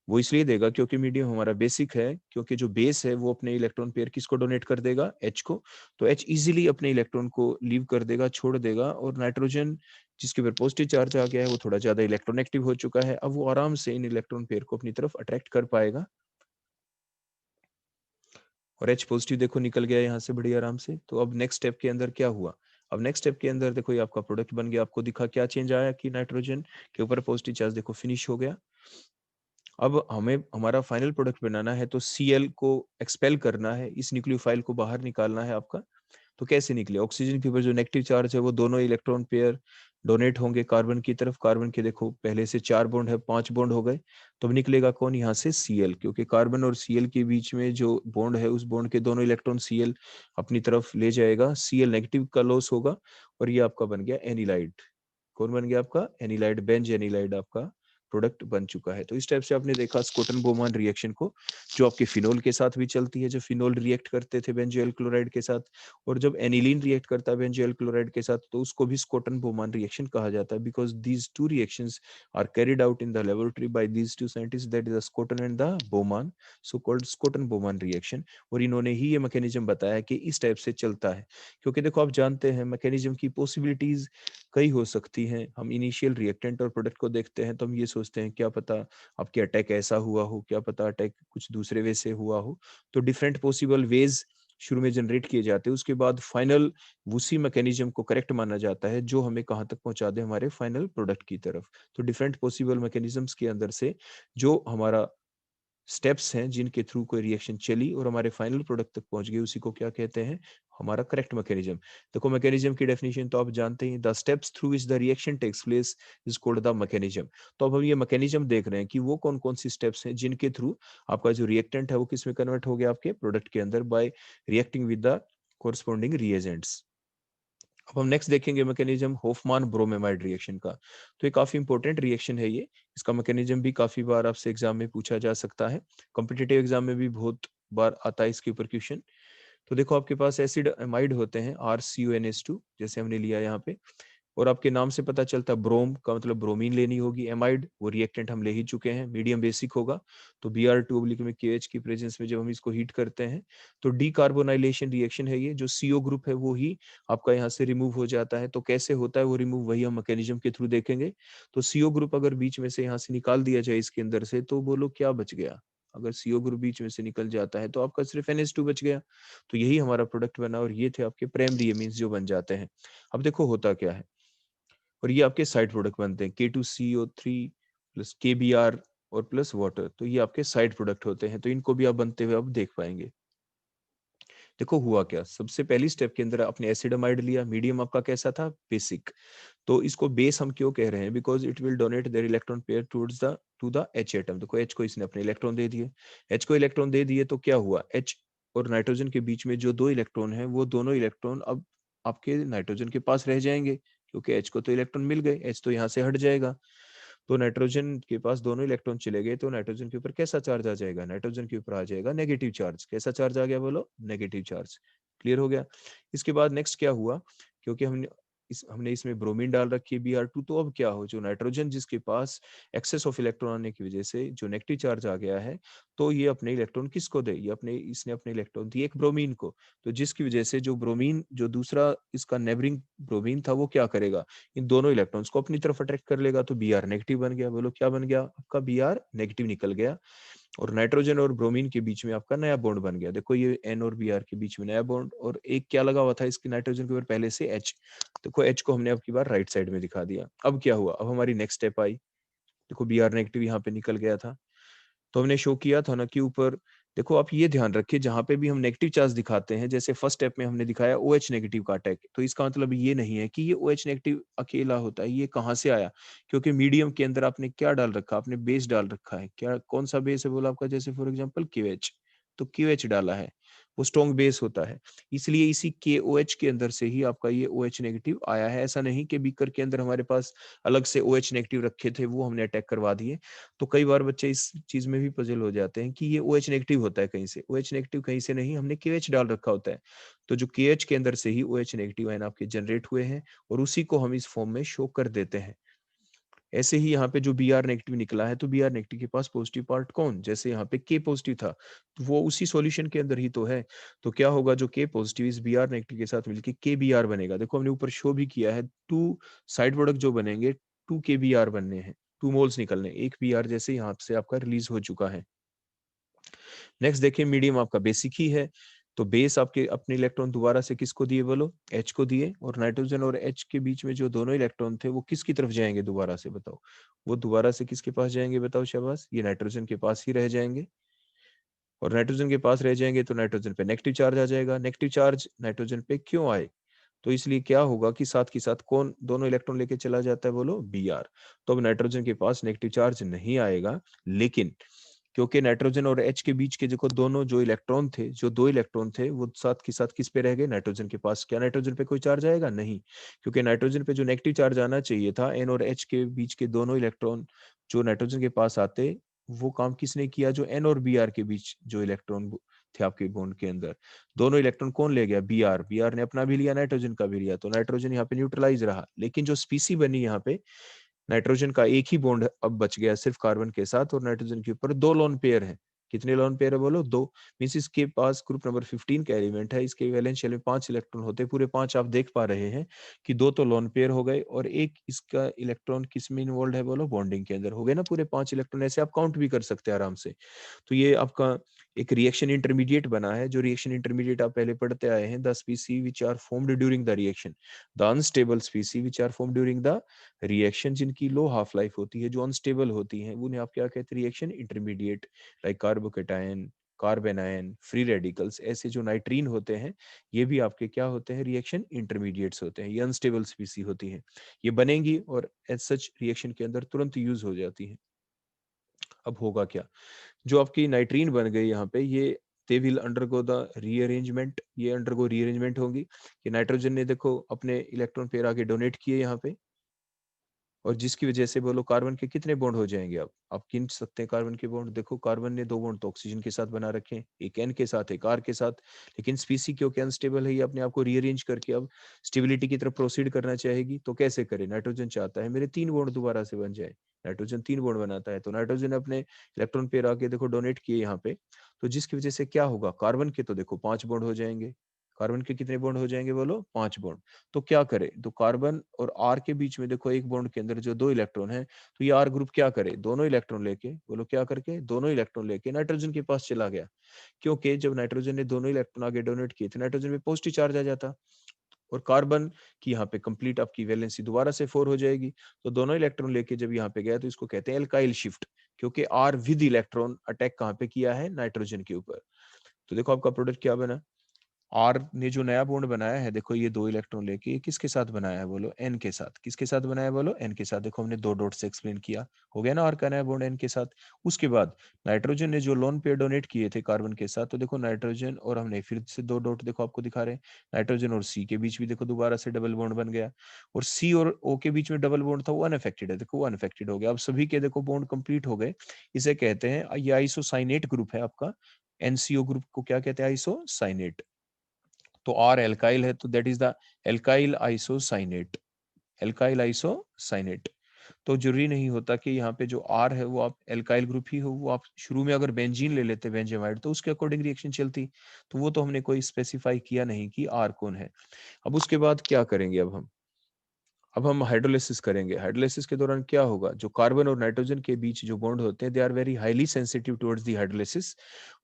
Speaker 1: वो इसलिए देगा क्योंकि मीडियम हमारा बेसिक है, क्योंकि जो बेस है वो अपने इलेक्ट्रॉन पेयर किसको डोनेट कर देगा? एच को। तो एच इजीली अपने इलेक्ट्रॉन को लीव कर देगा, छोड़ देगा, और नाइट्रोजन जिसके ऊपर पॉजिटिव चार्ज आ गया है वो थोड़ा ज्यादा इलेक्ट्रोनेगेटिव हो चुका है, अब वो आराम से इन इलेक्ट्रॉन पेयर को अपनी तरफ अट्रैक्ट कर पाएगा। और एच पॉजिटिव देखो निकल गया यहाँ से बड़ी आराम से। तो अब नेक्स्ट स्टेप के अंदर क्या हुआ? अब नेक्स्ट स्टेप के अंदर देखो ये आपका प्रोडक्ट बन गया। आपको दिखा क्या चेंज आया कि नाइट्रोजन के ऊपर पॉजिटिव चार्ज देखो फिनिश हो गया। अब हमें हमारा फाइनल प्रोडक्ट बनाना है, तो Cl को एक्सपेल करना है, इस न्यूक्लियोफाइल को बाहर निकालना है आपका। तो कैसे निकले? ऑक्सीजन के ऊपर जो नेगेटिव चार्ज है वो दोनों इलेक्ट्रॉन पेयर डोनेट होंगे कार्बन की तरफ। कार्बन के देखो पहले से 4 बॉन्ड है, 5 बॉन्ड हो गए। तो अब निकलेगा कौन यहाँ से? Cl, क्योंकि कार्बन और Cl के बीच में जो बॉन्ड है उस बॉन्ड के दोनों इलेक्ट्रॉन Cl अपनी तरफ ले जाएगा, Cl नेगेटिव का लॉस होगा, और ये आपका बन गया एनिलाइड। कौन बन गया आपका? एनिलाइड, बेंज एनिलाइड आपका प्रोडक्ट बन चुका है। तो इस टाइप से आपने देखा स्कॉटन बोमान रिएक्शन को, जो आपके फिनोल के साथ भी चलती है, जो फिनोल रिएक्ट करते थे बेंजोइल क्लोराइड के साथ, और जब एनिलीन रिएक्ट करता है बेंजोइल क्लोराइड के साथ तो उसको भी स्कॉटन बोमान रिएक्शन कहा जाता है, because these two reactions are carried out in the laboratory by these two scientist, that is the Schotten and the Baumann, so called Schotten Baumann reaction. और इन्होंने ही ये मैकेनिज्म बताया कि इस टाइप से चलता है। क्योंकि देखो आप जानते हैं मैकेनिज्म की पॉसिबिलिटीज कई हो सकती हैं। हम इनिशियल रिएक्टेंट और प्रोडक्ट को देखते हैं तो हम ये सोचते हैं क्या पता आपके अटैक ऐसा हुआ हो, क्या पता अटैक कुछ दूसरे वे से हुआ हो। तो डिफरेंट पॉसिबल वेज शुरू में जनरेट किए जाते हैं, उसके बाद फाइनल उसी मैकेनिज्म को करेक्ट माना जाता है जो हमें कहाँ तक पहुंचा दे? हमारे फाइनल प्रोडक्ट की तरफ। तो डिफरेंट पॉसिबल मैकेनिज्म्स के अंदर से जो हमारा स्टेप्स हैं जिनके थ्रू कोई रिएक्शन चली और हमारे फाइनल प्रोडक्ट तक पहुंच गई, उसी को क्या कहते हैं? हमारा करेक्ट मैकेनिज्म। देखो मैकेनिज्म की डेफिनेशन तो आप जानते ही, the steps through which the reaction takes place is called the mechanism. तो अब हम ये मैकेनिज्म देख रहे हैं कि वो कौन कौन सी स्टेप्स हैं जिनके थ्रू आपका जो रिएक्टेंट है वो किस में कन्वर्ट हो गया? आपके प्रोडक्ट के अंदर, bye reacting with the corresponding reagents. अब हम नेक्स्ट देखेंगे मैकेनिज्म होफमान ब्रोमेमाइड रिएक्शन का। तो ये काफी इंपॉर्टेंट रिएक्शन है ये। इसका मैकेनिज्म भी काफी बार आपसे एग्जाम में पूछा जा सकता है, कॉम्पिटिटिव एग्जाम में भी बहुत बार आता है इसके ऊपर क्वेश्चन। तो देखो आपके पास एसिड अमाइड होते हैं RCONH2, जैसे हमने लिया यहाँ पे, और आपके नाम से पता चलता है ब्रोम का मतलब ब्रोमीन लेनी होगी। एमाइड वो रिएक्टेंट हम ले ही चुके हैं, मीडियम बेसिक होगा। तो Br2 में KH की प्रेजेंस में जब हम इसको हीट करते हैं तो डीकार्बोनाइलेशन रिएक्शन है ये, जो CO ग्रुप है वो ही आपका यहाँ से रिमूव हो जाता है। तो कैसे होता है वो रिमूव, वही हम मैकेनिज्म के थ्रू देखेंगे। तो CO ग्रुप अगर बीच में से यहाँ से निकाल दिया जाए इसके अंदर से, तो बोलो क्या बच गया? अगर CO ग्रुप बीच में से निकल जाता है तो आपका सिर्फ NH2 बच गया। तो यही हमारा प्रोडक्ट बना, और ये थे आपके प्राइमरी एमीन्स जो बन जाते हैं। अब देखो होता क्या है, और ये आपके साइड प्रोडक्ट बनते हैं K2CO3 प्लस KBr और प्लस वाटर। तो ये आपके साइड प्रोडक्ट होते हैं, तो इनको भी आप बनते हुए अब देख पाएंगे। देखो हुआ क्या, सबसे पहली स्टेप के अंदर आपने एसिडमाइड लिया, मीडियम आपका कैसा था? बेसिक। तो इसको बेस हम क्यों कह रहे हैं? Because it will donate there electron pair towards the two the H atom. देखो H को इसने अपने इलेक्ट्रॉन दे दिए, H को इलेक्ट्रॉन दे दिए तो क्या हुआ? H और नाइट्रोजन के बीच में जो दो इलेक्ट्रॉन है वो दोनों इलेक्ट्रॉन अब आपके नाइट्रोजन के पास रह जाएंगे, क्योंकि H को तो इलेक्ट्रॉन मिल गए, H तो यहाँ से हट जाएगा। तो नाइट्रोजन के पास दोनों इलेक्ट्रॉन चले गए, तो नाइट्रोजन के ऊपर कैसा चार्ज आ जाएगा? नाइट्रोजन के ऊपर आ जाएगा नेगेटिव चार्ज। कैसा चार्ज आ गया बोलो? Negative charge. क्लियर हो गया? इसके बाद नेक्स्ट क्या हुआ, क्योंकि हमने इसमें ब्रोमीन डाल रखी है Br2, तो अब क्या हो, जो नाइट्रोजन जिसके पास एक्सेस ऑफ इलेक्ट्रॉन आने की वजह से जो नेगेटिव चार्ज आ गया है, तो ये अपने इलेक्ट्रॉन किसको दे? ये इसने अपने इलेक्ट्रॉन दिए एक ब्रोमीन को। तो जिसकी वजह से जो ब्रोमीन, जो दूसरा इसका नेबरिंग ब्रोमीन था, वो क्या करेगा? इन दोनों इलेक्ट्रॉन्स को अपनी तरफ अट्रैक्ट कर लेगा। तो Br नेगेटिव बन गया। बोलो क्या बन गया? आपका Br नेगेटिव निकल गया, और नाइट्रोजन और ब्रोमीन के बीच में आपका नया बॉन्ड बन गया। देखो ये N और Br के बीच में नया बॉन्ड, और एक क्या लगा हुआ था इसके नाइट्रोजन के ऊपर पहले से H। देखो H को हमने अब की बार राइट साइड में दिखा दिया। अब क्या हुआ? अब हमारी नेक्स्ट स्टेप आई, देखो Br नेगेटिव यहाँ पे निकल गया था। तो हमने शो किया था ना कि ऊपर देखो, आप ये ध्यान रखिए, जहां पे भी हम नेगेटिव चार्ज दिखाते हैं, जैसे फर्स्ट स्टेप में हमने दिखाया OH नेगेटिव का अटैक, तो इसका मतलब ये नहीं है कि ये OH नेगेटिव अकेला होता है। ये कहाँ से आया? क्योंकि मीडियम के अंदर आपने क्या डाल रखा, आपने बेस डाल रखा है। क्या, कौन सा बेस है बोला आपका? जैसे फॉर एग्जांपल KOH, तो KOH डाला है, वो स्ट्रॉन्ग बेस होता है, इसलिए इसी KOH के अंदर से ही आपका ये OH नेगेटिव आया है। ऐसा नहीं कि बीकर के अंदर हमारे पास अलग से OH नेगेटिव रखे थे, वो हमने अटैक करवा दिए। तो कई बार बच्चे इस चीज में भी पजल हो जाते हैं कि ये OH नेगेटिव होता है कहीं से। OH नेगेटिव कहीं से नहीं, हमने KH डाल रखा होता है। तो जो KH के अंदर से ही OH नेगेटिव आयन आपके जनरेट हुए हैं, और उसी को हम इस फॉर्म में शो कर देते हैं। ऐसे ही यहाँ पे जो Br नेगेटिव निकला है, तो Br नेगेटिव के पास पॉजिटिव पार्ट कौन? जैसे यहाँ पे K पॉजिटिव था, तो वो उसी सॉल्यूशन के अंदर ही तो है। तो क्या होगा, जो K पॉजिटिव इस Br नेगेटिव के साथ मिलके KBr बनेगा। देखो हमने ऊपर शो भी किया है, 2 साइड प्रोडक्ट जो बनेंगे 2 KBr बनने हैं, 2 मोल्स निकलने, एक Br जैसे यहाँ से आपका रिलीज हो चुका है। नेक्स्ट देखिए, मीडियम आपका बेसिक ही है, तो बेस आपके अपने इलेक्ट्रॉन दोबारा से किसको दिए बोलो? H को दिए, और नाइट्रोजन और H के बीच में जो दोनों इलेक्ट्रॉन थे वो किसकी तरफ जाएंगे दोबारा से, बताओ? वो दोबारा से किसके पास जाएंगे बताओ? शाबाश, ये नाइट्रोजन के पास ही रह जाएंगे। और नाइट्रोजन के पास रह जाएंगे तो नाइट्रोजन पे नेगेटिव चार्ज आ जाएगा। नेगेटिव चार्ज नाइट्रोजन पे क्यों आए? तो इसलिए क्या होगा कि साथ के साथ कौन दोनों इलेक्ट्रॉन लेके चला जाता है बोलो? Br। तो अब नाइट्रोजन के पास नेगेटिव चार्ज नहीं आएगा, लेकिन क्योंकि नाइट्रोजन और H के बीच के देखो दोनों जो इलेक्ट्रॉन थे, जो 2 इलेक्ट्रॉन थे, वो साथ के साथ किस पे रह गए? नाइट्रोजन के पास। क्या नाइट्रोजन पे कोई चार्ज आएगा? नहीं, क्योंकि नाइट्रोजन पे जो नेगेटिव चार्ज आना चाहिए था, N और H के बीच के दोनों इलेक्ट्रॉन जो नाइट्रोजन के पास आते, वो काम किसने किया? जो N और Br के बीच जो इलेक्ट्रॉन थे आपके बॉन्ड के अंदर, दोनों इलेक्ट्रॉन कौन ले गया? Br ने अपना भी लिया, नाइट्रोजन का भी लिया, तो नाइट्रोजन यहाँ पे न्यूट्रलाइज रहा। लेकिन जो स्पीसी बनी यहाँ पे, नाइट्रोजन का एक ही बॉन्ड अब बच गया सिर्फ कार्बन के साथ, और नाइट्रोजन के ऊपर 2 लोन पेयर है। कितने लोन पेयर है बोलो? 2। मींस इसके पास ग्रुप नंबर 15 का एलिमेंट है, इसके वैलेंस शेल में 5 इलेक्ट्रॉन होते हैं, पूरे 5 आप देख पा रहे हैं कि 2 तो लोन पेयर हो गए, और एक इसका इलेक्ट्रॉन किस में इन्वॉल्व है बोलो? बॉन्डिंग के अंदर हो गए ना पूरे 5 इलेक्ट्रॉन। ऐसे आप काउंट भी कर सकते हैं आराम से। तो ये आपका एक रिएक्शन इंटरमीडिएट बना है। जो रिएक्शन इंटरमीडिएट आप पहले पढ़ते आए हैं, the species which are formed during the reaction, the unstable species which are formed during the reaction, जिनकी लो हाफ लाइफ होती है, जो अनस्टेबल होती हैं, उन्हें आप क्या कहते हैं? Reaction intermediate. Like carbocation, carbon ion, free radicals, ऐसे जो नाइट्रीन होते हैं, ये भी आपके क्या होते हैं? रिएक्शन इंटरमीडिएट्स होते हैं। ये अनस्टेबल स्पीसी होती हैं, ये बनेंगी और एज सच रिएक्शन के अंदर तुरंत यूज हो जाती हैं। अब होगा क्या? जो आपकी नाइट्रीन बन गई यहाँ पे, ये they will undergo the rearrangement, ये अंडरगो रीअरेंजमेंट होंगी कि नाइट्रोजन ने देखो अपने इलेक्ट्रॉन पेयर आगे डोनेट किए यहाँ पे, और जिसकी वजह से बोलो कार्बन के कितने बॉन्ड हो जाएंगे? अब आप गिन सकते हैं कार्बन के बॉन्ड। देखो कार्बन ने 2 बॉन्ड तो ऑक्सीजन के साथ बना रखे हैं, एक N के साथ, एक R के साथ, लेकिन स्पीसी क्योंकि अनस्टेबल है, ये अपने आप को रीअरेंज करके अब स्टेबिलिटी की तरफ प्रोसीड करना चाहेगी। तो कैसे करे? नाइट्रोजन चाहता है मेरे 3 बॉन्ड दोबारा से बन जाए। नाइट्रोजन 3 बॉन्ड बनाता है, तो नाइट्रोजन ने अपने इलेक्ट्रॉन पेयर आके देखो डोनेट किए यहाँ पे, तो जिसकी वजह से क्या होगा? कार्बन के तो देखो 5 बॉन्ड हो जाएंगे। कार्बन के कितने बॉन्ड हो जाएंगे बोलो? 5 बॉन्ड। तो क्या करे? तो कार्बन और आर के बीच में देखो एक बॉन्ड के अंदर जो 2 इलेक्ट्रॉन है, तो ये आर ग्रुप क्या करे? दोनों इलेक्ट्रॉन लेके बोलो, क्या करके? दोनों इलेक्ट्रॉन लेके नाइट्रोजन के पास चला गया। क्योंकि जब नाइट्रोजन ने दोनों इलेक्ट्रॉन आगे डोनेट किए थे, नाइट्रोजन में पॉजिटिव चार्ज आ जाता, और कार्बन की यहाँ पे कंप्लीट आपकी वैलेंसी दोबारा से 4 हो जाएगी। तो दोनों इलेक्ट्रॉन लेके जब यहाँ पे गया, तो इसको कहते हैं एल्काइल शिफ्ट, क्योंकि आर विद इलेक्ट्रॉन अटैक कहाँ पे किया है? नाइट्रोजन के ऊपर। तो देखो आपका प्रोडक्ट क्या बना? आर ने जो नया बॉन्ड बनाया है, देखो ये 2 इलेक्ट्रॉन लेके, ये किसके साथ बनाया है बोलो? एन के साथ। किसके साथ बनाया है बोलो? एन के साथ। देखो हमने 2 डॉट से एक्सप्लेन किया, हो गया ना आर का नया बॉन्ड एन के साथ। उसके बाद नाइट्रोजन ने जो लोन पेयर डोनेट किए थे कार्बन के साथ, तो देखो नाइट्रोजन और हमने फिर से 2 डॉट देखो आपको दिखा रहे हैं, नाइट्रोजन और सी के बीच भी देखो दोबारा से डबल बॉन्ड बन गया, और सी और ओ के बीच में डबल बॉन्ड था, वो अनअफेक्टेड है। देखो वो अनअफेक्टेड हो गया। अब सभी के देखो बॉन्ड कंप्लीट हो गए। इसे कहते हैं, ये आइसोसाइनेट ग्रुप है आपका। एनसीओ ग्रुप को क्या कहते हैं? आइसोसाइनेट। तो आर एल्काइल है, तो that is the alkyl isocyanate. Alkyl isocyanate. तो जरूरी नहीं होता कि यहाँ पे जो आर है वो आप एल्काइल ग्रुप ही हो। वो आप शुरू में अगर बेंजीन ले लेते, बेंजेमाइड, तो उसके अकॉर्डिंग रिएक्शन चलती। तो वो तो हमने कोई स्पेसिफाई किया नहीं कि आर कौन है। अब उसके बाद क्या करेंगे? अब हम अब हम हाइड्रोलिसिस करेंगे। हाइड्रोलिसिस के दौरान क्या होगा, जो कार्बन और नाइट्रोजन के बीच जो बॉन्ड होते हैं, they are very highly sensitive towards the hydrolysis.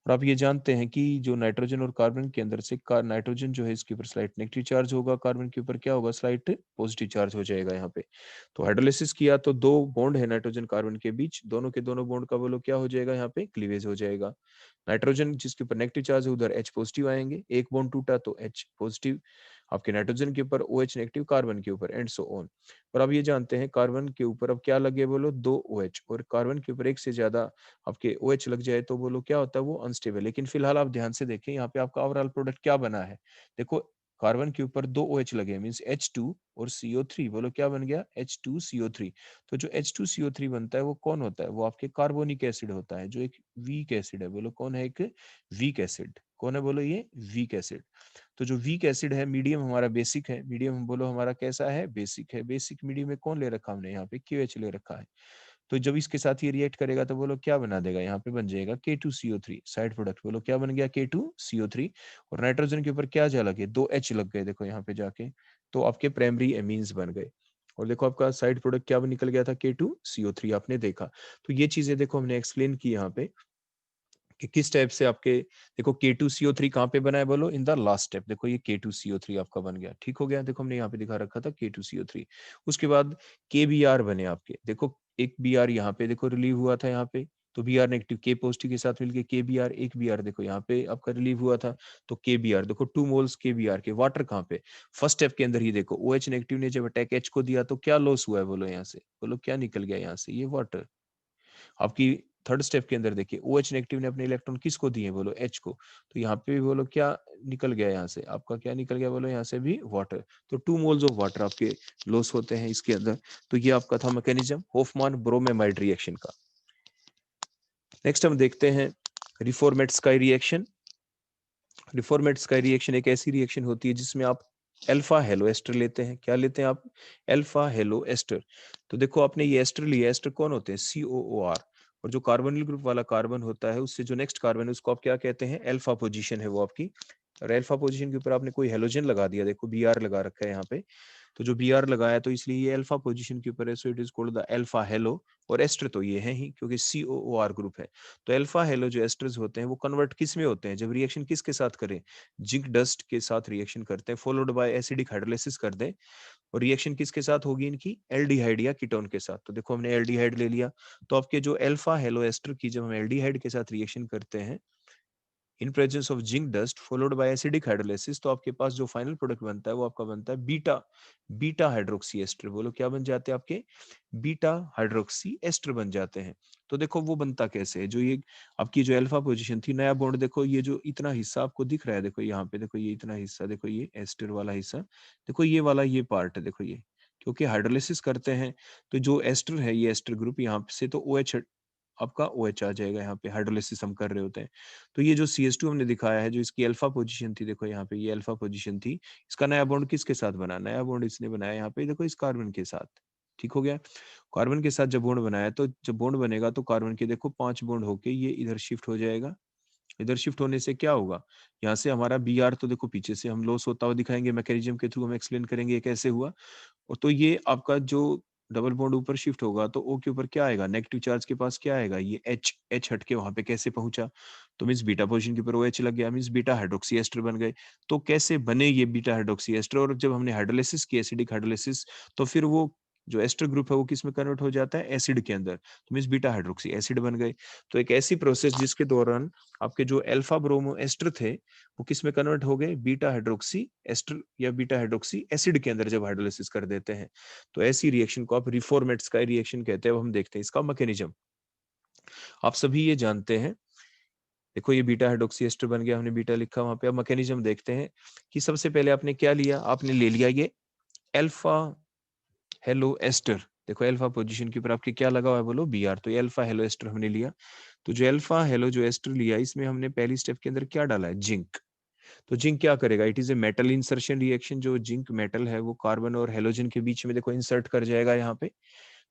Speaker 1: और आप ये जानते हैं कि जो नाइट्रोजन और कार्बन के अंदर से नाइट्रोजन जो है इसके ऊपर स्लाइट नेगेटिव चार्ज होगा, कार्बन के ऊपर क्या होगा, स्लाइट पॉजिटिव चार्ज हो जाएगा यहाँ पे। तो हाइड्रोलिसिस किया तो दो बॉन्ड है नाइट्रोजन कार्बन के बीच, दोनों के दोनों बॉन्ड का बोलो क्या हो जाएगा, यहाँ पे क्लीवेज हो जाएगा। नाइट्रोजन जिसके ऊपर नेगेटिव चार्ज है उधर H पॉजिटिव आएंगे, एक बॉन्ड टूटा तो H पॉजिटिव आपके नाइट्रोजन के ऊपर, OH नेगेटिव कार्बन के ऊपर, एंड सो ऑन। और अब ये जानते हैं कार्बन के ऊपर अब क्या लगे, बोलो 2 OH, और कार्बन के ऊपर एक से ज्यादा आपके OH लग जाए तो बोलो क्या होता है, वो अनस्टेबल। लेकिन फिलहाल आप ध्यान से देखें यहाँ पे आपका ओवरऑल प्रोडक्ट क्या बना है। देखो कार्बन के ऊपर 2 OH लगे मींस H2 और CO3, बोलो क्या बन गया, H2CO3। तो जो H2CO3 बनता है वो कौन होता है, वो आपके कार्बोनिक एसिड होता है, जो एक वीक एसिड है। बोलो कौन है, एक वीक एसिड। कौन है, बोलो ये वीक एसिड। तो जो वीक एसिड है, मीडियम हमारा बेसिक है, मीडियम हम बोलो हमारा कैसा है, बेसिक है। बेसिक मीडियम में कौन ले रखा हमने, यहाँ पे KOH ले रखा है। तो जब इसके साथ ये रिएक्ट करेगा तो बोलो क्या बना देगा, यहाँ पे बन जाएगा K2CO3 साइड प्रोडक्ट। बोलो क्या बन गया, K2CO3। और नाइट्रोजन के ऊपर क्या जा लगे, 2 H लग गए, देखो यहाँ पे जाके, तो आपके प्राइमरी एमीन्स बन गए। और देखो आपका साइड प्रोडक्ट क्या निकल गया था, K2CO3 आपने देखा। तो ये चीजें देखो हमने एक्सप्लेन की यहाँ पे कि किस टाइप से आपके, देखो K2CO3 कहाँ पे बना है, बोलो इन द लास्ट स्टेप। देखो ये K2CO3 आपका बन गया, ठीक हो गया। देखो हमने यहाँ पे दिखा रखा था K2CO3। उसके बाद KBr बने आपके, देखो एक Br यहाँ पे देखो रिलीव हुआ था यहाँ पे, तो Br नेगेटिव K पॉजिटिव के साथ मिलके KBr, एक Br देखो यहाँ पे आपका रिलीव हुआ था, तो KBr देखो 2 मोल्स KBr के। वाटर कहाँ पे, फर्स्ट स्टेप के अंदर ही देखो OH नेगेटिव ने जब अटैक H को दिया तो क्या लॉस हुआ है, बोलो यहाँ से, बोलो क्या निकल गया यहाँ से, ये वाटर। आपकी थर्ड स्टेप के अंदर देखिए OH नेगेटिव ने अपने इलेक्ट्रॉन किसको दिए, बोलो H को। तो यहाँ पे भी बोलो क्या निकल गया, यहाँ से आपका क्या निकल गया, बोलो यहाँ से भी वाटर। तो 2 मोल्स ऑफ वाटर आपके लॉस होते हैं इसके अंदर। तो ये आपका था मैकेनिज्म होफमान ब्रोमेमाइड रिएक्शन का। नेक्स्ट हम देखते हैं reformat sky reaction. Reformat sky reaction एक ऐसी रिएक्शन होती है जिसमें आप अल्फा हेलो एस्टर लेते हैं। क्या लेते हैं आप, अल्फा हेलो एस्टर। तो देखो आपने ये एस्टर लिया, एस्टर कौन होते हैं, COOR। और जो कार्बोनिल ग्रुप वाला कार्बन होता है उससे जो नेक्स्ट कार्बन है उसको आप क्या कहते हैं, अल्फा पोजीशन है वो आपकी। और अल्फा पोजीशन के ऊपर आपने कोई हेलोजन लगा दिया, देखो Br लगा रखा है यहाँ पे। तो जो Br लगाया तो इसलिए ये अल्फा पोजीशन के ऊपर है, so it is called the alpha hello. और एस्टर तो ये है ही क्योंकि COOR ग्रुप है। तो अल्फा हेलो जो एस्टर्स होते हैं वो कन्वर्ट किस में होते हैं, जब रिएक्शन किसके साथ करें, जिंक डस्ट के साथ रिएक्शन करते हैं, फॉलोड बाय एसिडिक हाइड्रोलिसिस कर दें। और रिएक्शन किसके साथ होगी इनकी, एल्डिहाइड या कीटोन के साथ। तो देखो हमने एल्डिहाइड ले लिया, तो आपके जो अल्फा हेलो एस्टर की जब हम एल्डिहाइड के साथ रिएक्शन करते हैं इन presence of zinc dust followed by acidic hydrolysis, तो आपके पास जो फाइनल प्रोडक्ट बनता है वो आपका बनता है बीटा बीटा हाइड्रोक्सी एस्टर। बोलो क्या बन जाते हैं आपके, बीटा हाइड्रोक्सी एस्टर बन जाते हैं। तो देखो वो बनता कैसे है, जो ये आपकी जो अल्फा पोजीशन थी, नया बॉन्ड देखो ये जो इतना हिस्सा आपको दिख रहा है, देखो यहाँ पे देखो ये इतना हिस्सा, देखो ये एस्टर वाला हिस्सा, देखो ये वाला ये पार्ट है, देखो ये क्योंकि हाइड्रोलिसिस करते हैं तो जो एस्टर है ये एस्टर ग्रुप यहाँ से तो OH आपका OH आ जाएगा, यहाँ पे हाइड्रोलिसिस हम कर रहे होते हैं। तो ये जो CH2 हमने दिखाया है, जो इसकी अल्फा पोजीशन थी, देखो यहाँ पे ये अल्फा पोजीशन थी, इसका नया बॉन्ड किसके साथ बना, नया बॉन्ड इसने बनाया यहाँ पे देखो इस कार्बन के साथ। ठीक हो गया। कार्बन के साथ जब बॉन्ड बनाया तो जब बॉन्ड बनेगा तो कार्बन के देखो 5 बॉन्ड होके ये इधर शिफ्ट हो जाएगा। इधर शिफ्ट होने से क्या होगा, यहाँ से हमारा Br तो देखो पीछे से हम लॉस होता हुआ दिखाएंगे, मैकेनिज्म के थ्रू हम एक्सप्लेन करेंगे ये कैसे हुआ। और तो ये आपका जो डबल बॉन्ड ऊपर शिफ्ट होगा तो O के ऊपर क्या आएगा, नेगेटिव चार्ज के पास क्या आएगा, ये H हट के वहां पे कैसे पहुंचा, तो मीन्स बीटा पोजीशन के ऊपर OH लग गया, मीन्स बीटा हाइड्रोक्सी एस्टर बन गए। तो कैसे बने ये बीटा हाइड्रोक्सी एस्टर, और जब हमने हाइड्रोलिसिस की एसिडिक हाइड्रोलिसिस, तो फिर वो जो एस्टर ग्रुप है वो किस में कन्वर्ट हो जाता है, एसिड के अंदर, तो मीन्स बीटा हाइड्रोक्सी एसिड बन गए। तो एक ऐसी प्रोसेस जिसके दौरान आपके जो अल्फा ब्रोमो एस्टर थे वो किस में कन्वर्ट हो गए, बीटा हाइड्रोक्सी एस्टर या बीटा हाइड्रोक्सी एसिड के अंदर जब हाइड्रोलिसिस कर देते हैं। तो ऐसी रिएक्शन को आप रिफॉर्मेट स्काई रिएक्शन कहते हैं। अब हम देखते हैं इसका मैकेनिज्म। आप सभी ये जानते हैं, देखो ये बीटा हाइड्रोक्सी एस्टर बन गया, हमने बीटा लिखा वहां पे। अब मैकेनिज्म देखते हैं कि सबसे पहले आपने क्या लिया, आपने ले लिया ये अल्फा हेलो एस्टर। देखो अल्फा पोजीशन के ऊपर आपके क्या लगा हुआ है, बोलो Br। तो ये अल्फा हेलो एस्टर हमने लिया। तो जो अल्फा हेलो जो एस्टर लिया इसमें हमने पहली स्टेप के अंदर क्या डाला है, जिंक। तो जिंक क्या करेगा, it is a metal insertion reaction. जो जिंक मेटल है वो कार्बन और हेलोजन के बीच में देखो इंसर्ट कर जाएगा यहाँ पे।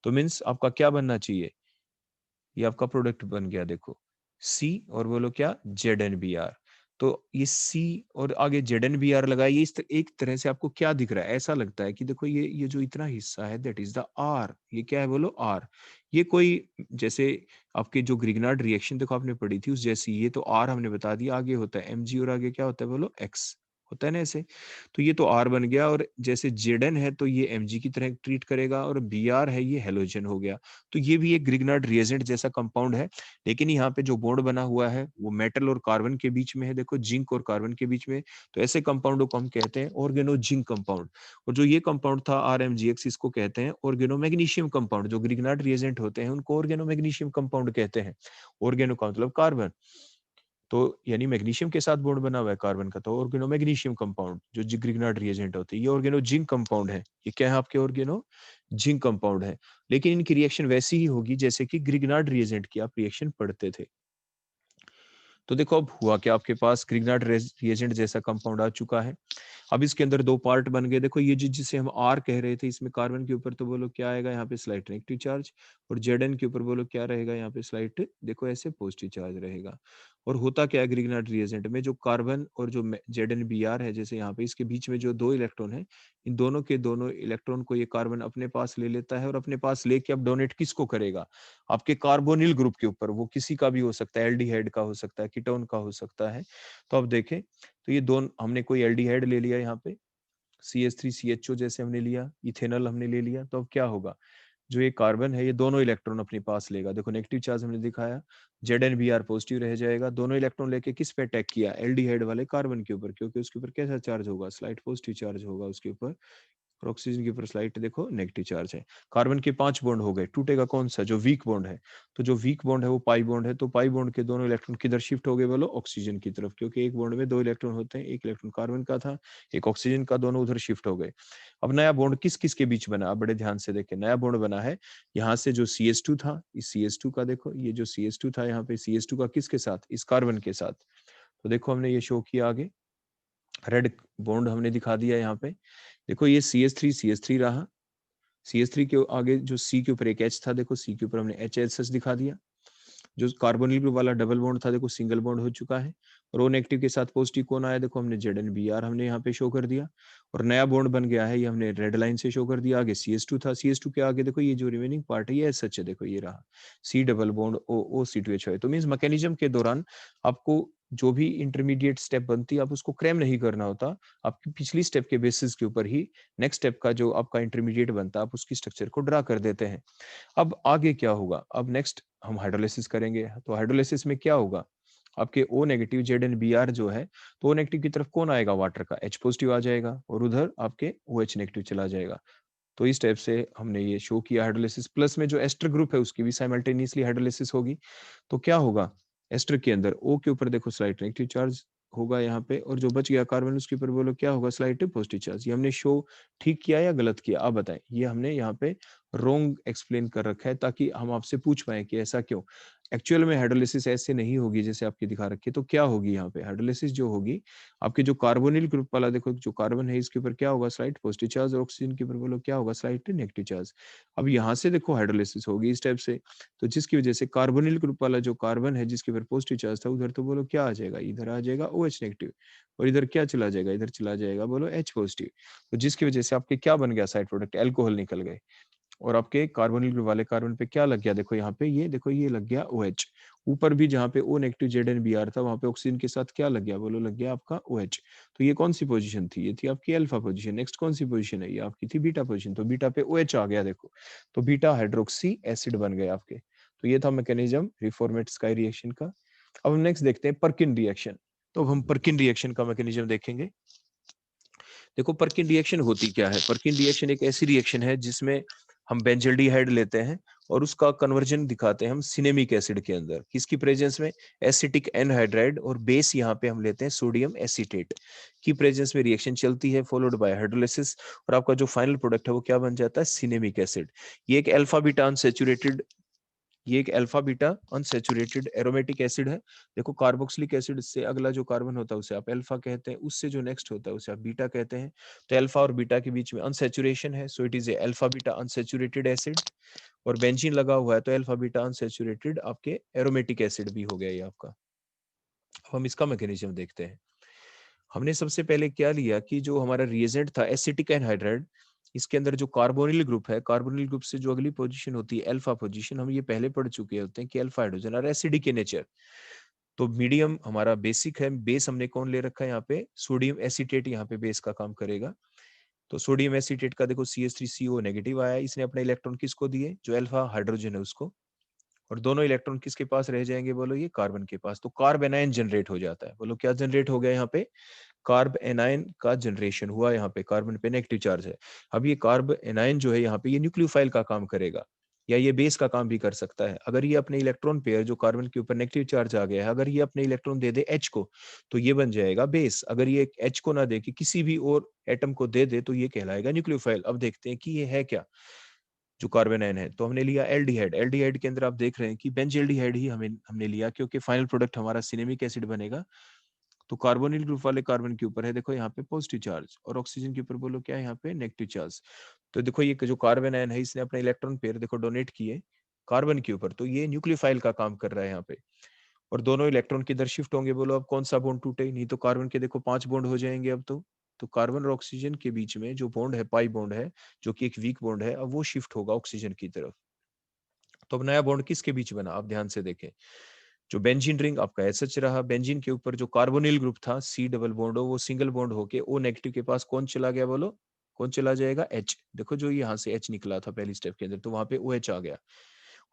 Speaker 1: तो मीन्स आपका क्या बनना चाहिए, ये आपका प्रोडक्ट बन गया देखो C, और बोलो क्या, ZnBr। तो ये सी और आगे ZnBr लगाया, ये एक तरह से आपको क्या दिख रहा है, ऐसा लगता है कि देखो ये जो इतना हिस्सा है दैट इज द आर, ये क्या है बोलो आर। ये कोई जैसे आपके जो ग्रिग्नार्ड रिएक्शन देखो आपने पढ़ी थी उस जैसी, ये तो आर हमने बता दिया, आगे होता है mg और आगे क्या होता है बोलो एक्स, होता है ना ऐसे। तो ये तो आर बन गया, और जैसे Zn है तो ये mg की तरह ट्रीट करेगा, और Br है ये हेलोजन हो गया। तो ये भी एक ग्रिग्नार्ड रिएजेंट जैसा कंपाउंड है, लेकिन यहाँ पे जो बॉन्ड बना हुआ है वो मेटल और कार्बन के बीच में है, देखो जिंक और कार्बन के बीच में। तो ऐसे कंपाउंडों को हम कहते हैं ऑर्गेनो जिंक कंपाउंड। और जो ये कंपाउंड था RMGX, इसको कहते हैं ऑर्गेनो मैग्नीशियम कंपाउंड। जो ग्रिग्नार्ड रिएजेंट होते हैं उनको ऑर्गेनो मैग्नीशियम कंपाउंड कहते हैं। ऑर्गेनो का मतलब कार्बन, तो यानी मैग्नीशियम के साथ बॉन्ड बना हुआ है कार्बन का, तो ऑर्गेनो मैग्नीशियम कंपाउंड जो ग्रिग्नार्ड रिएजेंट होते हैं, ये ऑर्गेनो जिंक कंपाउंड है। ये क्या है आपके ऑर्गेनो जिंक कंपाउंड है। लेकिन इनकी रिएक्शन वैसी ही होगी जैसे कि ग्रिग्नार्ड रिएजेंट की आप रिएक्शन पढ़ते थे। तो देखो अब हुआ क्या, आपके पास ग्रिग्नार्ड रिएजेंट जैसा कंपाउंड आ चुका है। अब इसके अंदर दो पार्ट बन गए, देखो ये जिसे हम आर कह रहे थे, इसमें कार्बन के ऊपर तो बोलो क्या आएगा यहाँ पे स्लाइट नेगेटिव चार्ज, और Zn के ऊपर बोलो क्या रहेगा यहाँ पे स्लाइट, देखो ऐसे पॉजिटिव चार्ज रहेगा। और होता क्या है ग्रिग्नार्ड रिएजेंट में, जो कार्बन और जो ZnBr है, जैसे यहाँ पे इसके बीच में जो दो इलेक्ट्रॉन है, इन दोनों के दोनों इलेक्ट्रॉन को ये कार्बन अपने पास ले लेता है, और अपने पास लेके अब डोनेट किसको करेगा, आपके कार्बोनिल ग्रुप के ऊपर। वो किसी का भी हो सकता है, एल्डिहाइड का हो सकता है, कीटोन का हो सकता है। तो अब देखें, तो ये दोनों हमने कोई एल्डिहाइड ले लिया यहाँ पे, CH3CHO जैसे हमने लिया, इथेनॉल हमने ले लिया, तो अब क्या होगा, जो ये कार्बन है ये दोनों इलेक्ट्रॉन अपने पास लेगा, देखो नेगेटिव चार्ज हमने दिखाया, ZnBr पॉजिटिव रह जाएगा, दोनों इलेक्ट्रॉन लेके किस पे अटैक किया, एल्डिहाइड वाले कार्बन के ऊपर, क्योंकि उसके ऊपर कैसा चार्ज होगा, स्लाइट पॉजिटिव चार्ज होगा उसके ऊपर। और ऑक्सीजन के ऊपर स्लाइट देखो नेगेटिव चार्ज है। कार्बन के 5 बॉन्ड हो गए, टूटेगा कौन सा, जो वीक बॉन्ड है। तो जो वीक बॉन्ड है वो पाई बॉन्ड है, तो पाई बॉन्ड के दोनों इलेक्ट्रॉन किधर शिफ्ट हो गए बोलो, ऑक्सीजन की तरफ, क्योंकि एक बॉन्ड में दो इलेक्ट्रॉन होते हैं, एक इलेक्ट्रॉन कार्बन का था, एक ऑक्सीजन का, दोनों उधर शिफ्ट हो गए। अब नया बॉन्ड किस किस के बीच बना, बड़े ध्यान से देखें, नया बॉन्ड बना है यहाँ से जो CH2 था, इस CH2 का देखो, ये जो CH2 था यहाँ पे, CH2 का किसके साथ, इस कार्बन के साथ। तो देखो हमने ये शो किया आगे, रेड बॉन्ड हमने दिखा दिया यहाँ पे। देखो ये CH3 रहा, CH3 के आगे जो C के ऊपर एक H था, देखो C के ऊपर हमने HSS दिखा दिया। जो कार्बोनिल ग्रुप वाला डबल बॉन्ड था, देखो सिंगल बॉन्ड हो चुका है। और O नेगेटिव के साथ पॉजिटिव कौन आया, देखो हमने ZnBr हमने यहाँ पे शो कर दिया, और नया बॉन्ड बन गया है, ये हमने रेड लाइन से शो कर दिया। आगे CH2 था, CH2 के आगे देखो ये जो रिमेनिंग पार्ट है ये सच है, देखो ये रहा C डबल बॉन्ड OC2H है। तो मीन्स मैकेनिज्म के दौरान आपको जो भी इंटरमीडिएट स्टेप बनती है आप उसको क्रैम नहीं करना होता, आपकी पिछली स्टेप के बेसिस के ऊपर ही नेक्स्ट स्टेप का जो आपका इंटरमीडिएट बनता है आप उसकी स्ट्रक्चर को ड्रा कर देते हैं। अब आगे क्या होगा, अब नेक्स्ट हम हाइड्रोलिसिस करेंगे। तो हाइड्रोलिसिस में क्या होगा, आपके O नेगेटिव ZnBr जो है, तो O नेगेटिव की तरफ कौन आएगा, वाटर का H पॉजिटिव आ जाएगा, और उधर आपके OH नेगेटिव चला जाएगा। तो इस टाइप से हमने ये शो किया हाइड्रोलिसिस। प्लस में जो एस्टर ग्रुप है उसकी भी साइमल्टेनियसली हाइड्रोलिसिस होगी। तो क्या होगा, एस्टर के अंदर O के ऊपर देखो स्लाइट नेगेटिव चार्ज होगा यहाँ पे, और जो बच गया कार्बन उसके ऊपर बोलो क्या होगा, स्लाइट पॉजिटिव चार्ज। ये हमने शो ठीक किया या गलत किया, आप बताएं। ये हमने यहाँ पे रॉन्ग एक्सप्लेन कर रखा है ताकि हम आपसे पूछ पाए कि ऐसा क्यों। एक्चुअल में हाइड्रोलिसिस ऐसे नहीं होगी जैसे आपकी दिखा रखी है। तो क्या होगी यहाँ पे हाइड्रोलिसिस जो होगी, आपके जो कार्बोनिल ग्रुप वाला देखो जो कार्बन है इसके ऊपर क्या होगा, स्लाइट पॉजिटिव चार्ज, और ऑक्सीजन के ऊपर बोलो क्या होगा, स्लाइट नेगेटिव चार्ज। अब यहाँ से देखो हाइड्रोलिसिस होगी इस टाइप से, तो जिसकी वजह से कार्बोनिल ग्रुप वाला जो कार्बन है जिसके ऊपर पॉजिटिव चार्ज था, उधर तो बोलो क्या आ जाएगा, इधर आ जाएगा OH नेगेटिव, और इधर क्या चला जाएगा, इधर चला जाएगा बोलो H पॉजिटिव। तो जिसकी वजह से आपके क्या बन गया, साइड प्रोडक्ट एल्कोहल निकल गए। और आपके कार्बोनिल ग्रुप वाले कार्बन पे क्या लग गया, देखो यहाँ पे ये देखो ये लग गया OH। ऊपर भी जहाँ पे O नेगेटिव ZnBr था वहां पे ऑक्सीजन के साथ क्या लग गया, बोलो लग गया आपका OH। तो ये कौन सी पोजीशन थी, ये थी आपकी अल्फा पोजीशन। नेक्स्ट कौन सी पोजीशन है, ये आपकी थी बीटा पोजीशन। तो बीटा पे OH आ गया देखो, तो बीटा हाइड्रोक्सी एसिड बन गए आपके। तो ये था मैकेनिज्म रिफॉर्मेट स्काई रिएक्शन का। अब हम नेक्स्ट देखते हैं पर्किन रिएक्शन। तो हम पर्किन रिएक्शन का मैकेनिज्म देखेंगे। देखो पर्किन रिएक्शन होती क्या है, पर्किन रिएक्शन एक ऐसी रिएक्शन है जिसमें हम बेंजल्डिहाइड लेते हैं और उसका कन्वर्जन दिखाते हैं हम सिनेमिक एसिड के अंदर, किसकी प्रेजेंस में, एसिटिक एनहाइड्राइड, और बेस यहाँ पे हम लेते हैं सोडियम एसीटेट की प्रेजेंस में रिएक्शन चलती है, फॉलोड बाय हाइड्रोलिसिस, और आपका जो फाइनल प्रोडक्ट है वो क्या बन जाता है, सिनेमिक एसिड। ये एक अल्फा बीटा अनसैचुरेटेड, ये एक alpha beta unsaturated aromatic acid है। देखो कार्बोक्सिलिक एसिड से अगला जो कार्बन होता है उसे आप अल्फा कहते हैं, उससे जो नेक्स्ट होता है उसे आप बीटा कहते हैं। तो अल्फा और बीटा के बीच में अनसैचुरेशन है, so it is a alpha beta unsaturated acid. और बेंजीन लगा हुआ है तो अल्फा बीटा अनसैचुरेटेड आपके एरोमेटिक एसिड भी हो गया ये आपका। हम इसका मैकेनिज्म देखते हैं। हमने सबसे पहले क्या लिया कि जो हमारा रिएजेंट था एसिटिक एनहाइड्राइड, इसके अंदर जो कार्बोनिल ग्रुप है, कार्बोनिल ग्रुप से जो अगली पोजीशन होती है अल्फा पोजीशन, हम ये पहले पढ़ चुके होते हैं कि अल्फा हाइड्रोजन और एसिडिक in नेचर। तो मीडियम हमारा बेसिक है, बेस हमने कौन ले रखा है यहाँ पे, सोडियम एसीटेट यहाँ पे बेस का काम करेगा। तो सोडियम एसीटेट का देखो CH3CO नेगेटिव आया, इसने अपने इलेक्ट्रॉन किसको दिए, जो अल्फा हाइड्रोजन है उसको, और दोनों इलेक्ट्रॉन किसके पास रह जाएंगे, बोलो ये कार्बन के पास। तो कार्ब एनायन जनरेट हो जाता है। बोलो क्या जनरेट हो गया यहाँ पे, कार्ब एनायन का जनरेशन हुआ। यहाँ पे कार्बन पे नेगेटिव चार्ज है। अब ये कार्ब एनायन जो है यहाँ पे ये न्यूक्लियोफाइल का काम करेगा, या ये बेस का काम भी कर सकता है। अगर ये अपने इलेक्ट्रॉन पेयर जो कार्बन के ऊपर नेगेटिव चार्ज आ गया है, अगर ये अपने इलेक्ट्रॉन दे दे H को, तो ये बन जाएगा बेस। अगर ये H को ना दे के किसी भी और एटम को दे दे, तो ये कहलाएगा न्यूक्लियोफाइल। अब देखते हैं कि ये है क्या जो कार्बन आयन है। तो हमने लिया एल्डिहाइड। एल्डिहाइड के अंदर आप देख रहे हैं कि बेंजील्डिहाइड ही हमने लिया, क्योंकि फाइनल प्रोडक्ट हमारा सिनेमिक एसिड बनेगा। तो कार्बोनिल ग्रुप वाले कार्बन के ऊपर है देखो यहाँ पे पॉजिटिव चार्ज, और ऑक्सीजन के ऊपर बोलो क्या है यहाँ पे नेगेटिव चार्ज। तो देखो ये जो कार्बन आयन है, इसने अपने इलेक्ट्रॉन पेयर देखो डोनेट किए कार्बन के ऊपर, तो ये न्यूक्लियोफाइल का काम कर रहा है यहाँ पे। और दोनों इलेक्ट्रॉन किधर शिफ्ट होंगे, बोलो अब कौन सा बॉन्ड टूटे, नहीं तो कार्बन के देखो 5 बॉन्ड हो जाएंगे अब तो कार्बन और ऑक्सीजन के बीच में जो बॉन्ड है पाई बॉन्ड है, जो कि एक वीक बॉन्ड है, अब वो शिफ्ट होगा ऑक्सीजन की तरफ। तो अब नया बॉन्ड किसके बीच बना, आप ध्यान से देखें, जो बेंजीन रिंग आपका एसएच रहा, बेंजीन के ऊपर जो कार्बोनिल ग्रुप था सी डबल बॉन्ड हो, वो सिंगल बॉन्ड होके ओ नेगेटिव के पास कौन चला गया, बोलो कौन चला जाएगा, एच। देखो जो यहाँ से एच निकला था पहली स्टेप के अंदर, तो वहां पे ओ एच आ गया।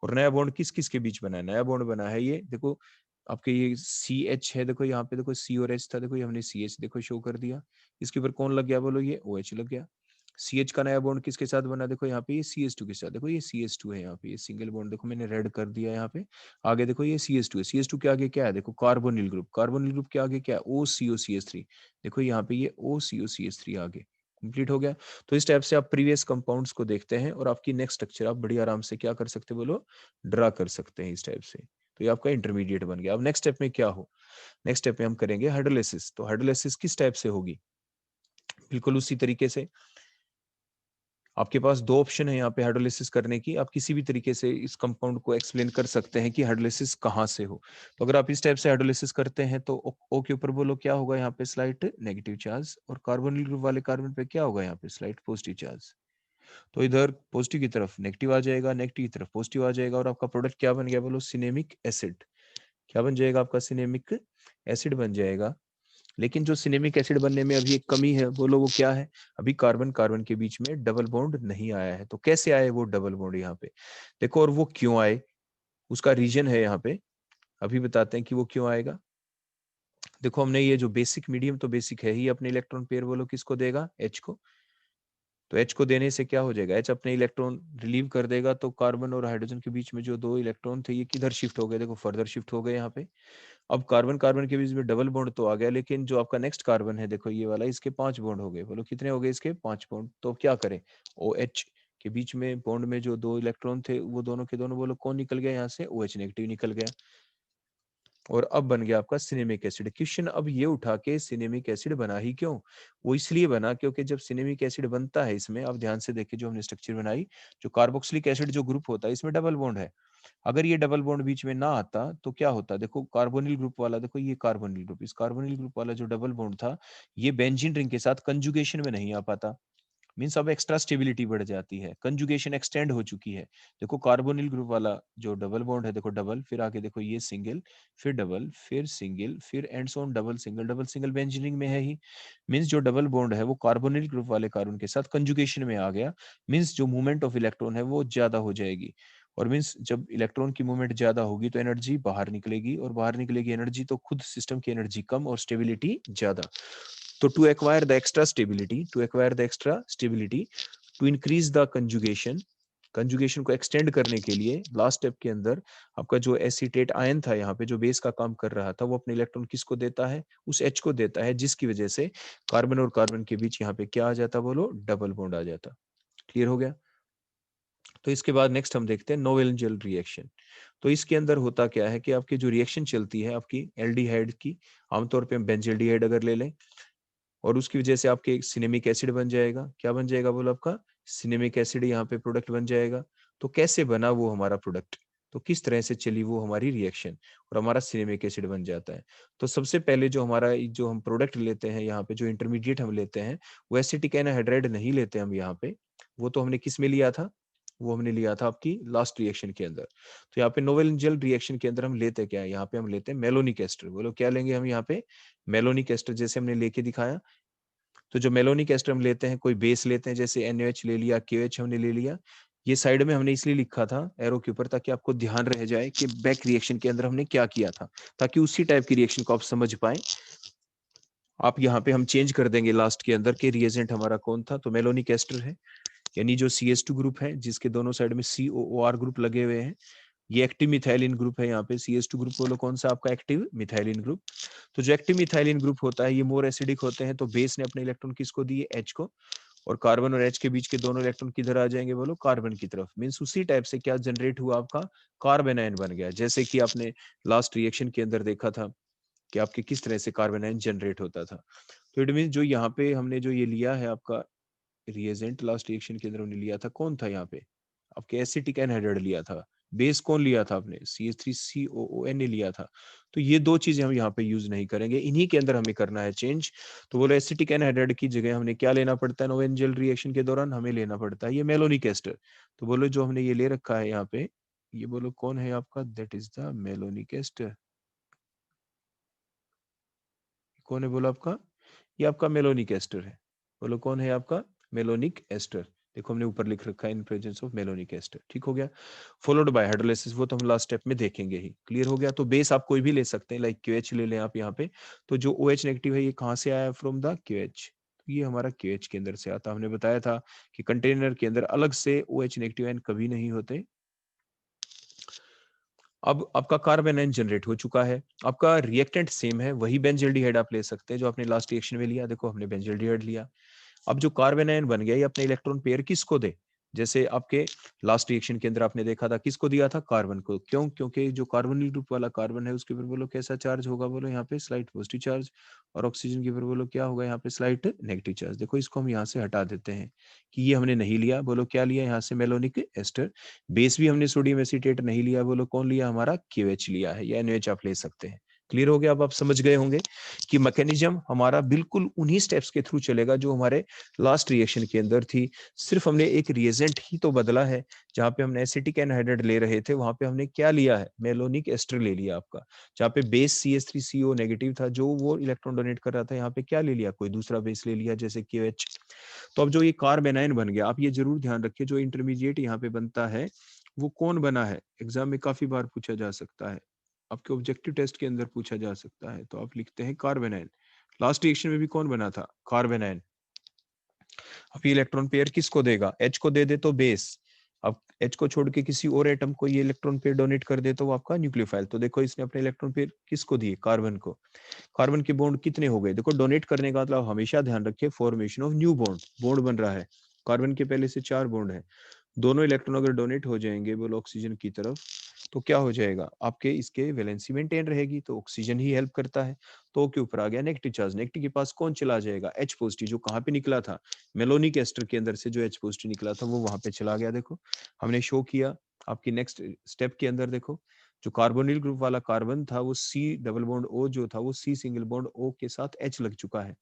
Speaker 1: और नया बॉन्ड किस किस के बीच बना है, नया बॉन्ड बना है ये देखो आपके ये सी एच है, देखो यहाँ पे देखो सी और एच था, देखो ये हमने सी एच देखो शो कर दिया। इसके ऊपर कौन लग गया, बोलो ये ओ एच लग गया। सी एच का नया बॉन्ड किसके साथ बना, देखो यहाँ पे ये सी एच टू के साथ, देखो ये सी एच टू है यहाँ पे, ये सिंगल बॉन्ड देखो मैंने रेड कर दिया यहाँ पे। आगे देखो ये सी एच टू है, सी एच टू के आगे क्या है, देखो कार्बोनिल ग्रुप, कार्बोनिल ग्रुप के आगे क्या है, ओ सी ओ सी एच थ्री। देखो यहाँ पे ये ओ सी ओ सी एच थ्री आगे कंप्लीट हो गया। तो इस टाइप से आप प्रीवियस कंपाउंड्स को देखते हैं और आपकी नेक्स्ट स्ट्रक्चर आप बड़ी आराम से क्या कर सकते हो, बोलो ड्रा कर सकते हैं इस टाइप से। तो ये आपका इंटरमीडिएट बन गया। अब नेक्स्ट स्टेप में क्या हो, नेक्स्ट स्टेप में हम करेंगे हाइड्रोलिसिस। तो हाइड्रोलिसिस किस टाइप से होगी, बिल्कुल उसी तरीके से। आपके पास दो ऑप्शन है यहाँ पे हाइड्रोलिसिस करने की, आप किसी भी तरीके से इस कंपाउंड को एक्सप्लेन कर सकते हैं कि हाइड्रोलिसिस कहाँ से हो। तो अगर आप इस टाइप से हाइड्रोलिसिस करते हैं तो ओ के ऊपर बोलो क्या होगा यहाँ पे, स्लाइट नेगेटिव चार्ज, और कार्बोनिल ग्रुप वाले कार्बन पे क्या होगा यहाँ पे, स्लाइट पॉजिटिव चार्ज। तो इधर पॉजिटिव की तरफ नेगेटिव आ जाएगा, नेगेटिव की तरफ पॉजिटिव आ जाएगा, और आपका प्रोडक्ट क्या बन गया, बोलो सिनेमिक एसिड। क्या बन जाएगा आपका, सिनेमिक एसिड बन जाएगा। लेकिन जो सिनेमिक एसिड बनने में अभी एक कमी है, बोलो वो क्या है, अभी कार्बन कार्बन के बीच में डबल बॉन्ड नहीं आया है। तो कैसे आए वो डबल बॉन्ड यहाँ पे, देखो, और वो क्यों आए, उसका रीजन है यहाँ पे, अभी बताते हैं कि वो क्यों आएगा। देखो हमने ये जो बेसिक मीडियम तो बेसिक है ही, अपने इलेक्ट्रॉन पेयर बोलो किसको देगा, एच को। तो एच को देने से क्या हो जाएगा, एच अपने इलेक्ट्रॉन रिलीव कर देगा, तो कार्बन और हाइड्रोजन के बीच में जो दो इलेक्ट्रॉन थे ये किधर शिफ्ट हो गए, देखो फर्दर शिफ्ट हो गए यहाँ पे। अब कार्बन कार्बन के बीच में डबल बॉन्ड तो आ गया, लेकिन जो आपका नेक्स्ट कार्बन है देखो ये वाला, इसके 5 बॉन्ड हो गए, बोलो कितने हो गए इसके, 5 बॉन्ड। तो अब क्या करें, ओ एच के बीच में बॉन्ड में जो दो इलेक्ट्रॉन थे वो दोनों के दोनों बोलो कौन निकल गया यहाँ से, ओ एच नेगेटिव निकल गया। और अब बन गया आपका सिनेमिक एसिड। क्वेश्चन अब ये उठा के सिनेमिक एसिड बना ही क्यों, वो इसलिए बना क्योंकि जब सिनेमिक एसिड बनता है इसमें, आप ध्यान से देखिए जो हमने स्ट्रक्चर बनाई, जो कार्बोक्सिलिक एसिड जो ग्रुप होता है इसमें डबल बॉन्ड है। अगर ये डबल बॉन्ड बीच में ना आता तो क्या होता, देखो कार्बोनिल ग्रुप वाला, देखो ये कार्बोनिल ग्रुप, इस कार्बोनिल ग्रुप वाला जो डबल बॉन्ड था ये बेंजीन रिंग के साथ कंजुगेशन में नहीं आ पाता। मीन्स अब एक्स्ट्रा स्टेबिलिटी बढ़ जाती है, कंजुगेशन एक्सटेंड हो चुकी है। देखो कार्बोनिल ग्रुप वाला जो डबल बॉन्ड है, देखो डबल, फिर आगे देखो ये सिंगल, फिर डबल, फिर सिंगल, फिर ends on double single, double single benzene ring में है ही। मीन्स जो डबल बॉन्ड है वो कार्बोनिल ग्रुप वाले कार्बन के साथ कंजुगेशन में आ गया। मीन्स जो मूवमेंट ऑफ इलेक्ट्रॉन है वो ज्यादा हो जाएगी। और मीन्स जब इलेक्ट्रॉन की मूवमेंट ज्यादा होगी तो एनर्जी बाहर निकलेगी, और बाहर निकलेगी एनर्जी तो खुद सिस्टम की एनर्जी कम और स्टेबिलिटी ज्यादा। तो to acquire the extra stability, to increase the conjugation, conjugation को एक्सटेंड करने के लिए लास्ट स्टेप के अंदर आपका जो एसीटेट आयन था यहाँ पे जो बेस का काम कर रहा था, वो अपने इलेक्ट्रॉन किसको देता है, उस एच को देता है, जिसकी वजह से कार्बन और कार्बन के बीच यहाँ पे क्या आ जाता, बोलो डबल बॉन्ड आ जाता। क्लियर हो गया। तो इसके बाद नेक्स्ट हम देखते हैं नोवेंजल रिएक्शन। तो इसके अंदर होता क्या है कि आपकी जो रिएक्शन चलती है आपकी एल्डिहाइड की, आमतौर पे हम बेंजल्डिहाइड अगर ले लें, और उसकी वजह से आपके सिनेमिक एसिड बन जाएगा। क्या बन जाएगा, बोलो आपका सिनेमिक एसिड यहाँ पे प्रोडक्ट बन जाएगा। तो कैसे बना वो हमारा प्रोडक्ट, तो किस तरह से चली वो हमारी रिएक्शन और हमारा सिनेमिक एसिड बन जाता है। तो सबसे पहले जो हमारा जो हम प्रोडक्ट लेते हैं यहाँ पे, जो इंटरमीडिएट हम लेते हैं, वो एसिटिक एनहाइड्राइड नहीं लेते हम यहाँ पे। वो तो हमने किस में लिया था, वो हमने लिया था आपकी लास्ट रिएक्शन के अंदर। तो यहाँ पे नोवेल जेल रिएक्शन के अंदर हम लेते क्या है, यहाँ पे हम लेते हैं मेलोनिक एस्टर। बोलो क्या लेंगे हम यहाँ पे, मेलोनिक एस्टर, जैसे हमने लेके दिखाया। तो जो मेलोनिक एस्टर हम लेते हैं, कोई बेस लेते हैं, जैसे NaOH ले लिया, KOH हमने ले लिया। ये साइड में हमने इसलिए लिखा था एरो के ऊपर, ताकि आपको ध्यान रह जाए कि बैक रिएक्शन के अंदर हमने क्या किया था, ताकि उसी टाइप की रिएक्शन को आप समझ पाए। आप यहाँ पे हम चेंज कर देंगे लास्ट के अंदर के रिएजेंट हमारा कौन था, तो मेलोनिक एस्टर है, यानी जो CH2 ग्रुप है जिसके दोनों साइड में COOR ग्रुप लगे हुए हैं। ये एक्टिव मिथाइलिन ग्रुप है, यहाँ पे CH2 ग्रुप बोलो कौन सा आपका, एक्टिव मिथाइलिन ग्रुप। तो जो एक्टिव मिथाइलिन ग्रुप होता है ये मोर एसिडिक होते हैं, तो बेस ने अपने इलेक्ट्रॉन किसको दिए, H को, और कार्बन और H के बीच के दोनों इलेक्ट्रॉन किधर आ जाएंगे, बोलो कार्बन की तरफ। मींस उसी टाइप से क्या जनरेट हुआ आपका, कार्बन आयन बन गया। जैसे कि आपने लास्ट रिएक्शन के अंदर देखा था कि आपके किस तरह से कार्बन आयन जनरेट होता था। तो इट मीन जो यहाँ पे हमने जो ये लिया है आपका रिएजेंट, लास्ट रिएक्शन के अंदर हमने लिया था, कौन था यहाँ पे आपके, एसिटिक एनहाइड्राइड लिया था। बेस कौन लिया था आपने, CH3COON ने लिया था। तो ये दो चीजें हम यहाँ पे यूज नहीं करेंगे, इन्हीं के अंदर हमें करना है चेंज। तो बोलो एसिटिक एनहाइड्राइड की जगह हमने क्या लेना पड़ता है, नोवेंजल रिएक्शन के दौरान हमें लेना पड़ता है ये मेलोनिक एस्टर। तो बोलो जो हमने ये ले रखा है यहाँ पे, ये बोलो कौन है आपका, that is the malonic ester. कौन है बोलो आपका, ये आपका मेलोनिक एस्टर है। बोलो कौन है आपका, मेलोनिक एस्टर। देखो हमने ऊपर लिख रखा है in presence of malonic ester, ठीक हो गया। फॉलोड बाय हाइड्रोलाइसिस, वो तो हम लास्ट स्टेप में देखेंगे ही। क्लियर हो गया। तो बेस आप कोई भी ले सकते हैं, लाइक QH ले लें आप यहाँ पे। तो जो OH नेगेटिव है ये कहाँ से आया, फ्रॉम द QH। ये हमारा QH के अंदर से आता। हमने बताया था कि कंटेनर के अंदर अलग से OH नेगेटिव आयन कभी नहीं होते। अब आपका कार्बन आयन जनरेट हो चुका है, आपका रिएक्टेंट सेम है, वही बेंजल्डिहाइड आप ले सकते हैं जो आपने लास्ट रिएक्शन में लिया। देखो हमने बेंजल्डिहाइड लिया। अब जो कार्बन आयन बन गया ये अपने इलेक्ट्रॉन पेयर किसको दे, जैसे आपके लास्ट रिएक्शन के अंदर आपने देखा था किसको दिया था, कार्बन को। क्यों, क्योंकि जो कार्बोनिल ग्रुप वाला कार्बन है उसके ऊपर बोलो कैसा चार्ज होगा, बोलो यहाँ पे स्लाइट पॉजिटिव चार्ज, और ऑक्सीजन के ऊपर बोलो क्या होगा, यहाँ पे स्लाइट नेगेटिव चार्ज। देखो इसको हम यहाँ से हटा देते हैं कि ये हमने नहीं लिया। बोलो क्या लिया, यहाँ से मेलोनिक एस्टर। बेस भी हमने सोडियम एसीटेट नहीं लिया, बोलो कौन लिया, हमारा KOH लिया है, या NaOH आप ले सकते हैं। क्लियर हो गया। अब आप समझ गए होंगे कि मैकेनिज्म हमारा बिल्कुल उन्हीं स्टेप्स के थ्रू चलेगा जो हमारे लास्ट रिएक्शन के अंदर थी। सिर्फ हमने एक रिएजेंट ही तो बदला है। जहां पे हमने एसिटिक एनहाइड्राइड ले रहे थे वहां पे हमने क्या लिया है, मेलोनिक एस्टर ले लिया आपका। जहाँ पे बेस CH3CO नेगेटिव था जो वो इलेक्ट्रॉन डोनेट कर रहा था, यहाँ पे क्या ले लिया, कोई दूसरा बेस ले लिया जैसे KOH। तो अब जो ये कार्बन आयन बन गया, आप ये जरूर ध्यान रखिए जो इंटरमीडिएट यहाँ पे बनता है वो कौन बना है। एग्जाम में काफी बार पूछा जा सकता है, आपके ऑब्जेक्टिव टेस्ट के अंदर पूछा जा सकता है। तो आप लिखते हैं कार्बन आयन। लास्ट रिएक्शन में भी कौन बना था, कार्बन आयन। अब ये इलेक्ट्रॉन पेयर किसको देगा, H को दे दे तो बेस। अब H को छोड़ के किसी और एटम को ये इलेक्ट्रॉन पेयर डोनेट कर दे तो वो आपका न्यूक्लियोफाइल। तो देखो इसने अपने इलेक्ट्रॉन पेयर किसको दिए, कार्बन को। कार्बन के बॉन्ड कितने हो गए, देखो डोनेट करने का मतलब हमेशा ध्यान रखिए formation of new bond, bond बन रहा है। कार्बन के पहले से 4 बॉन्ड है, दोनों इलेक्ट्रॉन अगर डोनेट हो जाएंगे बोलो ऑक्सीजन की तरफ, तो क्या हो जाएगा आपके, इसके वैलेंसी मेंटेन रहेगी, तो ऑक्सीजन ही हेल्प करता है। तो के ऊपर आ गया नेगेटिव चार्ज, नेगेटिव के पास कौन चला जाएगा, H पॉजिटिव, जो कहाँ पे निकला था, मेलोनिक एस्टर के अंदर से जो H पॉजिटिव निकला था वो वहां पे चला गया। देखो हमने शो किया आपकी नेक्स्ट स्टेप के अंदर। देखो जो कार्बोनिल ग्रुप वाला कार्बन था वो C डबल बॉन्ड O जो था वो C सिंगल बॉन्ड O के साथ H लग चुका है।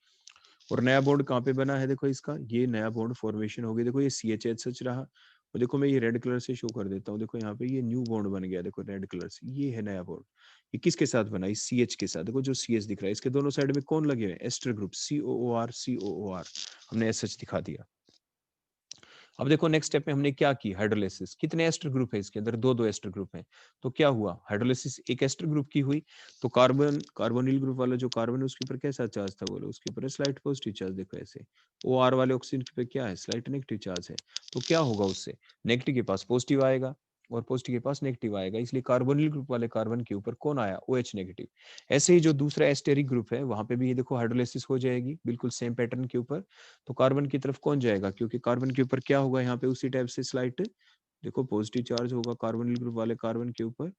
Speaker 1: और नया बॉन्ड कहाँ पे बना है, देखो इसका ये नया बॉन्ड फॉर्मेशन हो गई। देखो ये CHH रहा, और देखो मैं ये रेड कलर से शो कर देता हूँ। देखो यहाँ पे ये न्यू बॉन्ड बन गया, देखो रेड कलर से, ये है नया बॉन्ड। ये किसके साथ बना, इस CH के साथ। देखो जो CH दिख रहा है इसके दोनों साइड में कौन लगे हुए हैं, एस्टर ग्रुप, COOR COOR, हमने SH दिखा दिया। अब देखो नेक्स्ट स्टेप में हमने क्या की, हाइड्रोलाइसिस। कितने एस्टर ग्रुप है इसके अंदर, दो दो एस्टर ग्रुप है। तो क्या हुआ, हाइड्रोलाइसिस एक एस्टर ग्रुप की हुई। तो कार्बन, कार्बोनिल ग्रुप वाला जो कार्बन है उसके ऊपर कैसा चार्ज था, बोलो उसके ऊपर स्लाइट पॉजिटिव चार्ज। देखो ऐसे OR वाले ऑक्सीजन के पे क्या है, स्लाइट नेगेटिव चार्ज है। तो क्या होगा उससे, नेगेटिव के पास पॉजिटिव आएगा और पॉजिटिव के पास नेगेटिव आएगा, इसलिए कार्बोनिल ग्रुप वाले कार्बन के ऊपर कौन आया, OH नेगेटिव। ऐसे ही जो दूसरा एस्टेरिक ग्रुप है वहां पे भी ये देखो हाइड्रोलाइसिस हो जाएगी बिल्कुल सेम पैटर्न के ऊपर। तो कार्बन की तरफ कौन जाएगा, क्योंकि कार्बन के ऊपर क्या होगा यहाँ पे उसी टाइप से स्लाइट, देखो पॉजिटिव चार्ज होगा कार्बोनिल ग्रुप वाले कार्बन के ऊपर।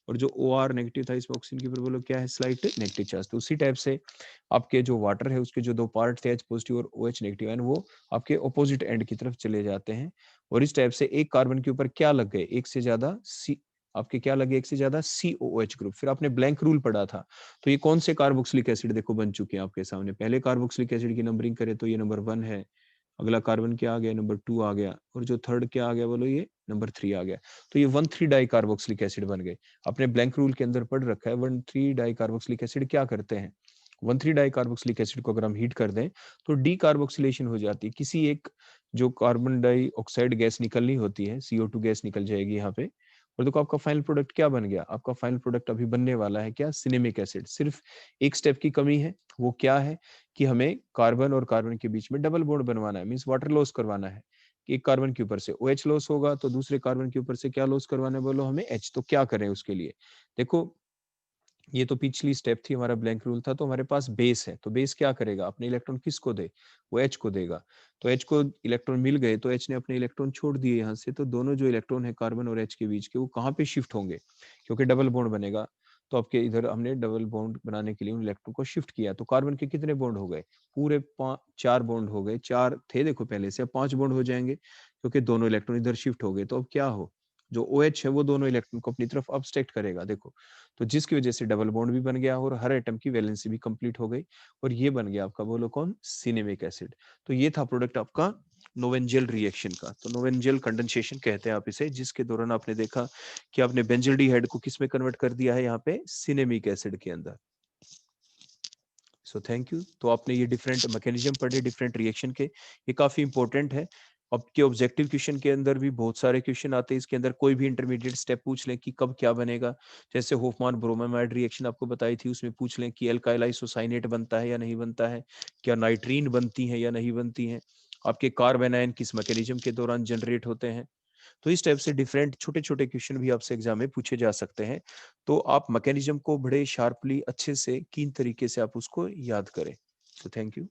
Speaker 1: और जो OR नेगेटिव था इसमें ऑक्सीजन के ऊपर बोलो क्या है, स्लाइट नेगेटिव चार्ज। तो उसी टाइप से आपके जो वाटर है उसके जो दो पार्ट थे H पॉजिटिव और OH नेगेटिव एंड वो आपके ऑपोजिट एंड की तरफ चले जाते हैं। और इस टाइप से एक कार्बन के ऊपर क्या लग गए, एक से ज्यादा आपके क्या लगे एक से ज्यादा COOH ग्रुप। फिर आपने ब्लैंक रूल पढ़ा था, तो ये कौन से कार्बोक्सिलिक एसिड देखो बन चुके हैं आपके सामने। पहले कार्बोक्सिलिक एसिड की नंबरिंग करें तो ये नंबर 1 है, अगला कार्बन क्या आ गया, नंबर 2 आ गया, और जो थर्ड क्या आ गया बोलो, ये नंबर 3 आ गया। तो ये 1,3 डाई कार्बोक्सिलिक एसिड बन गए। आपने ब्लैंक रूल के अंदर पढ़ रखा है 1,3 डाई कार्बोक्सिलिक एसिड क्या करते हैं। 1,3 डाई कार्बोक्सिलिक एसिड को अगर हम हीट कर दें तो डीकार्बोक्सिलेशन हो जाती है। किसी एक जो कार्बन डाइऑक्साइड गैस निकलनी होती है, CO2 गैस निकल जाएगी यहाँ पे, और देखो आपका फाइनल प्रोडक्ट क्या बन गया। आपका फाइनल प्रोडक्ट अभी बनने वाला है क्या, सिनेमिक एसिड। सिर्फ एक स्टेप की कमी है, वो क्या है कि हमें कार्बन और कार्बन के बीच में डबल बॉन्ड बनवाना है, मींस वाटर लॉस करवाना है। एक कार्बन के ऊपर से OH लॉस होगा तो दूसरे कार्बन के ऊपर से क्या लॉस करवाना है बोलो, हमें H। तो क्या करें उसके लिए, देखो ये तो पिछली स्टेप थी, हमारा ब्लैंक रूल था। तो हमारे पास बेस है, तो बेस क्या करेगा, अपने इलेक्ट्रॉन किसको दे, वो H को देगा। तो H को इलेक्ट्रॉन मिल गए तो H ने अपने इलेक्ट्रॉन छोड़ दिए यहाँ से, तो दोनों जो इलेक्ट्रॉन है कार्बन और H के बीच के, वो कहाँ पे शिफ्ट होंगे, क्योंकि डबल बॉन्ड बनेगा। तो आपके इधर हमने डबल बॉन्ड बनाने के लिए उन इलेक्ट्रॉन को शिफ्ट किया। तो कार्बन के कितने बॉन्ड हो गए, पूरे 4 बॉन्ड हो गए। 4 थे देखो पहले से, अब 5 बॉन्ड हो जाएंगे क्योंकि दोनों इलेक्ट्रॉन इधर शिफ्ट हो गए। तो अब क्या हो, जो OH है वो दोनों इलेक्ट्रॉन को अपनी तरफ अब्स्ट्रैक्ट करेगा देखो। तो जिसकी वजह से डबल बॉन्ड भी बन गया और हर एटम की वैलेंसी भी कंप्लीट हो गई, और ये बन गया आपका बोलो कौन, सिनेमिक एसिड। तो ये था प्रोडक्ट आपका नोवेंजल रिएक्शन का। तो नोवेंजल कंडेंसेशन कहते हैं आप इसे, जिसके दौरान आपने देखा कि आपने बेंजल्डिहाइड को किस में कन्वर्ट कर दिया है, यहाँ पे सिनेमिक एसिड के अंदर। So thank you. तो आपने ये डिफरेंट मैकेनिज्म पढ़े डिफरेंट रिएक्शन के, ये काफी इंपॉर्टेंट है। आपके ऑब्जेक्टिव क्वेश्चन के अंदर भी बहुत सारे क्वेश्चन आते हैं इसके अंदर, कोई भी इंटरमीडिएट स्टेप पूछ लें कि कब क्या बनेगा। जैसे होफमान ब्रोमामाइड रिएक्शन आपको बताई थी, उसमें पूछ लें कि एल्काइल आइसोसाइनेट बनता है या नहीं बनता है, क्या नाइट्रीन बनती है या नहीं बनती है, आपके कार्बन आयन किस मैकेनिज्म के दौरान जनरेट होते हैं। तो इस टाइप से डिफरेंट छोटे छोटे क्वेश्चन भी आपसे एग्जाम में पूछे जा सकते हैं। तो आप मैकेनिज्म को बड़े शार्पली अच्छे से कीन तरीके से आप उसको याद करें। So thank you.